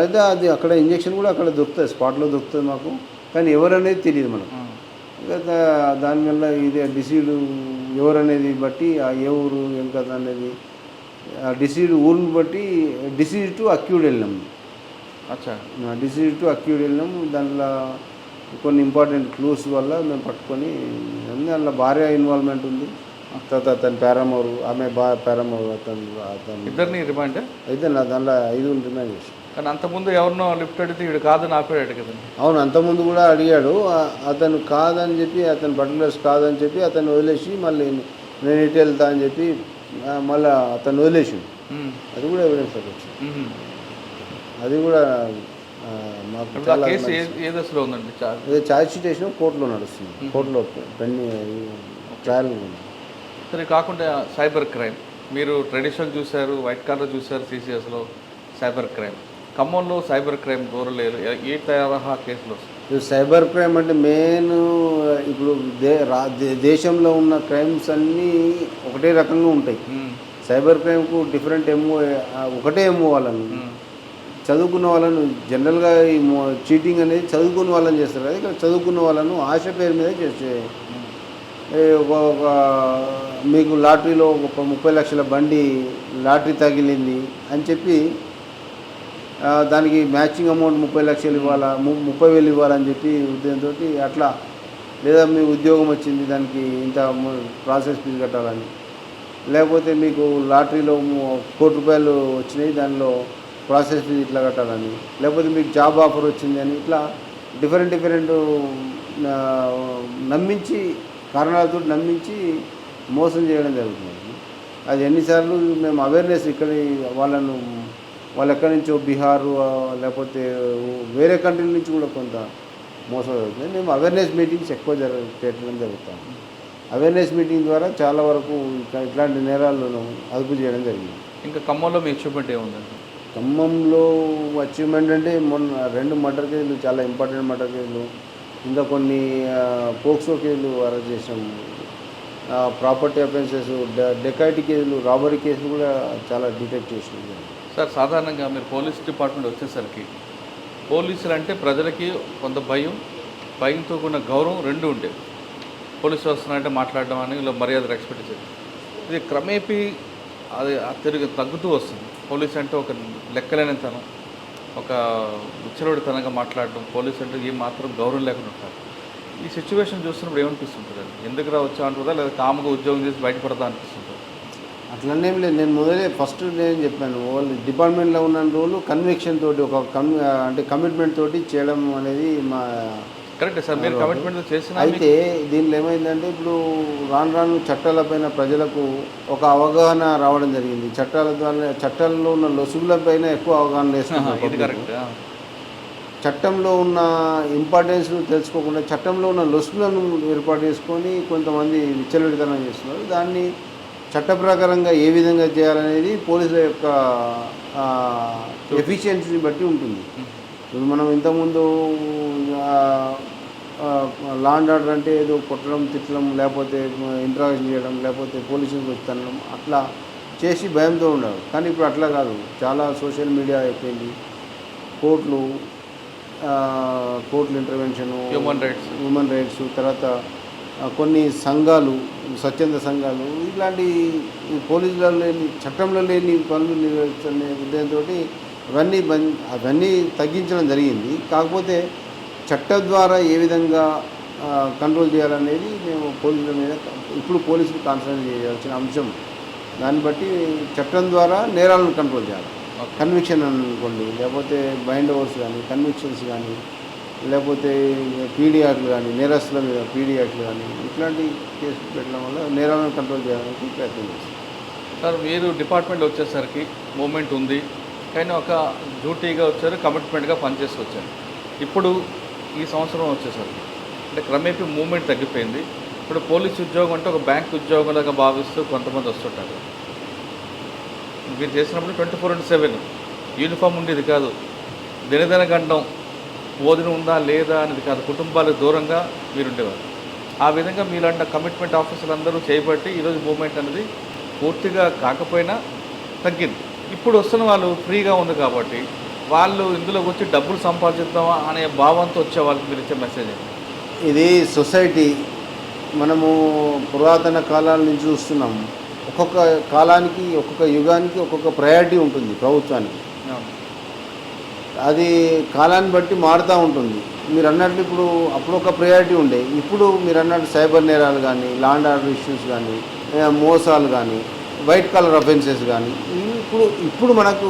అయితే అది అక్కడ ఇంజెక్షన్ కూడా అక్కడ దొరుకుతుంది, స్పాట్లో దొరుకుతుంది మాకు. కానీ ఎవరనేది తెలియదు మనకు. దానివల్ల ఇది డిసీడ్ ఎవరనేది బట్టి ఆ ఏ ఊరు ఏం కదా అనేది ఆ డిసీడ్ ఊరిని బట్టి డిసీజ్ టు అక్యూడ్ వెళ్ళినాము. డిసీజ్ టు అక్యూడ్ వెళ్ళినాము. దాంట్లో కొన్ని ఇంపార్టెంట్ క్లూస్ వల్ల మేము పట్టుకొని, అందులో భార్య ఇన్వాల్వ్మెంట్ ఉంది. తర్వాత అతని పారామోరు, ఆమె పారామోరు, అతను ఇద్దరిని రిమాండ్. అయితే నా దానిలో 5 రిమైండ్ చేసి. కానీ అంతకుముందు ఎవరినో లిఫ్ట్ అడిగితే వీడు కాదని ఆపేవాడు కదండి. అవును, అంతకుముందు కూడా అడిగాడు. అతను కాదని చెప్పి, అతను పర్టికులర్స్ కాదని చెప్పి అతను వదిలేసి మళ్ళీ నేను ఇటు వెళ్తా అని చెప్పి మళ్ళీ అతను వదిలేసి, అది కూడా ఎవిడెన్స్ వచ్చింది. అది కూడా మాకు ఇప్పుడు ఆ చాలా కేసు ఏ దశలో ఉందండి? ఛార్జ్ షీట్ వేసిన కోర్టులో నడుస్తుంది. కోర్టులో ట్రయల్ ఉంది. సరే, కాకుండా సైబర్ క్రైమ్ మీరు ట్రెడిషనల్ చూశారు, వైట్ కాలర్ చూశారు, సిసిఎస్లో సైబర్ క్రైమ్. ఖమ్మంలో సైబర్ క్రైమ్ దూరలేదు. ఏ తరహా కేసులు వస్తాయి? సైబర్ క్రైమ్ అంటే మెయిన్ ఇప్పుడు దేశంలో ఉన్న క్రైమ్స్ అన్నీ ఒకటే రకంగా ఉంటాయి. సైబర్ క్రైమ్కు డిఫరెంట్ ఒకటే వాళ్ళను చదువుకున్న వాళ్ళను జనరల్గా ఈ చీటింగ్ అనేది చదువుకున్న వాళ్ళని చేస్తారు. అది ఇక్కడ చదువుకున్న వాళ్ళను ఆశ పేరు మీద చేసే ఒక మీకు లాటరీలో ఒక 30 లక్షల బండి లాటరీ తగిలింది అని చెప్పి దానికి మ్యాచింగ్ అమౌంట్ 30 లక్షలు ఇవ్వాలా, 30,000 ఇవ్వాలని చెప్పి ఉద్దేశంతో అట్లా, లేదా మీ ఉద్యోగం వచ్చింది దానికి ఇంత ప్రాసెస్ ఫీజు కట్టాలని, లేకపోతే మీకు లాటరీలో 1 కోటి రూపాయలు వచ్చినాయి దానిలో ప్రాసెస్ ఫీజు ఇట్లా కట్టాలని, లేకపోతే మీకు జాబ్ ఆఫర్ వచ్చింది అని, ఇట్లా డిఫరెంట్ నమ్మించి కారణాలతో నమ్మించి మోసం చేయడం జరుగుతుంది. అది ఎన్నిసార్లు మేము అవేర్నెస్ ఇక్కడ వాళ్ళు ఎక్కడి నుంచో బీహారు లేకపోతే వేరే కంట్రీల నుంచి కూడా కొంత మోసం జరుగుతుంది. మేము అవేర్నెస్ మీటింగ్స్ ఎక్కువ పెట్టడం జరుగుతాం. అవేర్నెస్ మీటింగ్ ద్వారా చాలా వరకు ఇట్లాంటి నేరాలను అదుపు చేయడం జరిగింది. ఇంకా ఖమ్మంలో మీ అచీవ్మెంట్ ఏముందండి? ఖమ్మంలో అచీవ్మెంట్ అంటే మొన్న 2 మర్డర్ కేసులు, చాలా ఇంపార్టెంట్ మర్డర్ కేసులు, ఇంకా కొన్ని పోక్సో కేసులు అరెస్ట్ చేసాము. ప్రాపర్టీ అఫెన్సెస్, డెకాయిటీ కేసులు, రాబరీ కేసులు కూడా చాలా డిటెక్ట్ చేసినాం. సార్, సాధారణంగా మీరు పోలీస్ డిపార్ట్మెంట్ వచ్చేసరికి పోలీసులు అంటే ప్రజలకి కొంత భయంతో కూడిన గౌరవం 2 ఉండేవి. పోలీసు వస్తున్నారంటే మాట్లాడడం అని ఇలా మర్యాద రెస్పెక్ట్ చేయాలి. ఇది క్రమేపీ అది తిరిగి తగ్గుతూ వస్తుంది. పోలీస్ అంటే ఒక లెక్కలేనితనం, ఒక విచ్చలవిడితనంగా మాట్లాడడం, పోలీసు అంటే ఏ మాత్రం గౌరవం లేకుండా ఉంటారు. ఈ సిచ్యువేషన్ చూస్తున్నప్పుడు ఏమనిపిస్తుంటుంది? ఎందుకు వచ్చా అంటుందా, లేదా కాముగా ఉద్యోగం చేసి బయటపడతా అనిపిస్తుంటుంది? అట్లనేం లేదు. నేను ఫస్ట్ చెప్పాను, వాళ్ళు డిపార్ట్మెంట్లో ఉన్న రోజులు కన్విక్షన్ తోటి అంటే కమిట్మెంట్ తోటి చేయడం అనేది మా కరెక్ట్ సార్. మీరు కమిట్మెంట్ చేసిన అయితే దీనిలో ఏమైందంటే ఇప్పుడు రాను చట్టాలపైన ప్రజలకు ఒక అవగాహన రావడం జరిగింది. చట్టాల ద్వారా చట్టాల్లో ఉన్న లొసుగులపైన ఎక్కువ అవగాహన వేసుకున్నారు. చట్టంలో ఉన్న ఇంపార్టెన్స్ తెలుసుకోకుండా చట్టంలో ఉన్న లొసుగులను ఏర్పాటు చేసుకొని కొంతమంది విచ్చలవిడితనం చేస్తున్నారు. దాన్ని చట్ట ప్రకారంగా ఏ విధంగా చేయాలనేది పోలీసుల యొక్క ఎఫిషియన్సీని బట్టి ఉంటుంది. ఇప్పుడు మనం ఇంతకుముందు లా అండ్ ఆర్డర్ అంటే ఏదో కొట్టడం, తిట్టడం, లేకపోతే ఇంట్రాక్షన్ చేయడం, లేకపోతే పోలీసులకు వచ్చి అట్లా చేసి భయంతో ఉండవు. కానీ ఇప్పుడు అట్లా కాదు. చాలా సోషల్ మీడియా అయిపోయింది. కోర్టులు ఇంటర్వెన్షను, హ్యూమన్ రైట్స్, తర్వాత కొన్ని సంఘాలు, స్వచ్ఛంద సంఘాలు, ఇట్లాంటి పోలీసులలో లేని, చట్టంలో లేని పనులు నిర్వహించే ఉద్దేశంతో అవన్నీ తగ్గించడం జరిగింది. కాకపోతే చట్టం ద్వారా ఏ విధంగా కంట్రోల్ చేయాలనేది మేము పోలీసుల మీద ఇప్పుడు పోలీసులు కాన్సన్ట్రేట్ చేయాల్సిన అంశం. దాన్ని బట్టి చట్టం ద్వారా నేరాలను కంట్రోల్ చేయాలి. కన్విక్షన్ అనుకోండి, లేకపోతే బైండ్ ఓవర్స్ కానీ, కన్విక్షన్స్ కానీ, లేకపోతే పీడీ యాక్ట్లు కానీ, నేరస్తుల మీద పీడీ యాక్ట్లు కానీ, ఇట్లాంటి కేసులు పెట్టడం వల్ల నేరాలను కంట్రోల్ చేయడానికి ప్రయత్నం చేస్తాం. సార్, మీరు డిపార్ట్మెంట్లో వచ్చేసరికి మూమెంట్ ఉంది, కానీ ఒక డ్యూటీగా వచ్చారు, కమిట్మెంట్గా పనిచేస్తూ వచ్చారు. ఇప్పుడు ఈ సంవత్సరం వచ్చేసరికి అంటే క్రమేపీ మూమెంట్ తగ్గిపోయింది. ఇప్పుడు పోలీస్ ఉద్యోగం అంటే ఒక బ్యాంక్ ఉద్యోగంలాగా భావిస్తూ కొంతమంది వస్తుంటారు. మీరు చేసినప్పుడు 24/7 యూనిఫామ్ ఉండేది కాదు, దినదిన గండం భోజనం ఉందా లేదా అనేది కాదు, కుటుంబాలకు దూరంగా మీరు ఉండేవారు. ఆ విధంగా మీలాంటి కమిట్మెంట్ ఆఫీసర్లు అందరూ చేయబట్టి ఈరోజు మూమెంట్ అనేది పూర్తిగా కాకపోయినా తగ్గింది. ఇప్పుడు వస్తున్న వాళ్ళు ఫ్రీగా ఉంది కాబట్టి వాళ్ళు ఇందులోకి వచ్చి డబ్బులు సంపాదిద్దామా అనే భావంతో వచ్చే వాళ్ళకి మీరు ఇచ్చే మెసేజ్ ఏంటి? ఇది సొసైటీ మనము పురాతన కాలాల నుంచి చూస్తున్నాము. ఒక్కొక్క కాలానికి, ఒక్కొక్క యుగానికి ఒక్కొక్క ప్రయారిటీ ఉంటుంది ప్రభుత్వానికి. అది కాలాన్ని బట్టి మారుతూ ఉంటుంది. మీరు అన్నట్లు ఇప్పుడు అప్పుడు ఒక ప్రయారిటీ ఉండే, ఇప్పుడు మీరు అన్నట్టు సైబర్ నేరాలు కానీ, లా అండ్ ఆర్డర్ ఇష్యూస్ కానీ, మోసాలు కానీ వైట్ కలర్ అఫెన్సెస్ కానీ ఇప్పుడు మనకు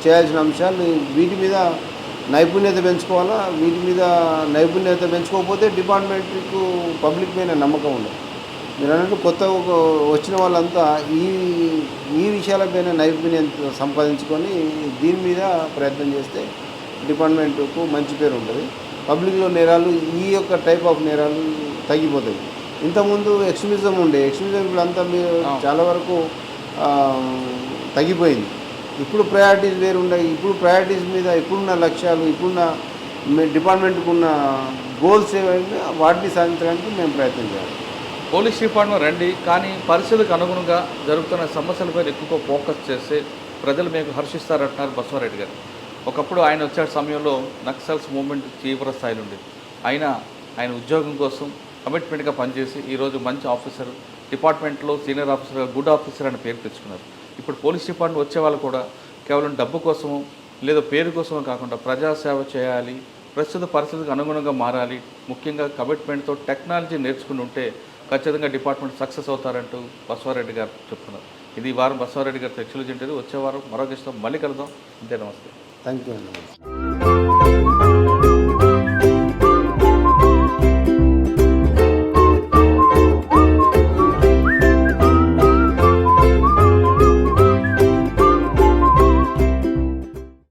చేయాల్సిన అంశాలు వీటి మీద నైపుణ్యత పెంచుకోవాలా. వీటి మీద నైపుణ్యత పెంచుకోకపోతే డిపార్ట్మెంట్కు పబ్లిక్ మీద నమ్మకం ఉండదు. మీరు అన్నట్టు కొత్త వచ్చిన వాళ్ళంతా ఈ విషయాలపైన నైపుణ్యం సంపాదించుకొని దీని మీద ప్రయత్నం చేస్తే డిపార్ట్మెంట్కు మంచి పేరు ఉంటుంది. పబ్లిక్లో నేరాలు ఈ యొక్క టైప్ ఆఫ్ నేరాలు తగ్గిపోతాయి. ఇంతకుముందు ఎక్స్ట్రీమిజం ఇప్పుడు అంతా చాలా వరకు తగ్గిపోయింది. ఇప్పుడు ప్రయారిటీస్ వేరు ఉన్నాయి. ఇప్పుడు ప్రయారిటీస్ మీద ఇప్పుడున్న లక్ష్యాలు ఇప్పుడున్న డిపార్ట్మెంట్కు ఉన్న గోల్స్ ఏవైనా వాటిని సాధించడానికి మేము ప్రయత్నం చేయాలి. పోలీస్ డిపార్ట్మెంట్ రండి, కానీ పరిస్థితులకు అనుగుణంగా జరుగుతున్న సమస్యలపై ఎక్కువ ఫోకస్ చేస్తే ప్రజలు మీకు హర్షిస్తారంటున్నారు బసవరెడ్డి గారు. ఒకప్పుడు ఆయన వచ్చే సమయంలో నక్సల్స్ మూవ్మెంట్ తీవ్ర స్థాయిలో ఉండేది. ఆయన ఉద్యోగం కోసం కమిట్మెంట్గా పనిచేసి ఈరోజు మంచి ఆఫీసర్, డిపార్ట్మెంట్లో సీనియర్ ఆఫీసర్, గుడ్ ఆఫీసర్ అని పేరు తెచ్చుకున్నారు. ఇప్పుడు పోలీస్ డిపార్ట్మెంట్ వచ్చే వాళ్ళు కూడా కేవలం డబ్బు కోసమో లేదా పేరు కోసమో కాకుండా ప్రజాసేవ చేయాలి, ప్రస్తుత పరిస్థితికి అనుగుణంగా మారాలి, ముఖ్యంగా కమిట్మెంట్తో టెక్నాలజీ నేర్చుకుని ఉంటే ఖచ్చితంగా డిపార్ట్మెంట్ సక్సెస్ అవుతారంటూ బసవరెడ్డి గారు చెప్తున్నారు. ఇది వారం బసవరెడ్డి గారు ఎక్స్క్లూజివ్ ఇంటర్వ్యూ. వచ్చే వారం మరో గెస్ట్తో మళ్ళీ కలుద్దాం. అంతే, నమస్తే. థ్యాంక్ యూ అండి.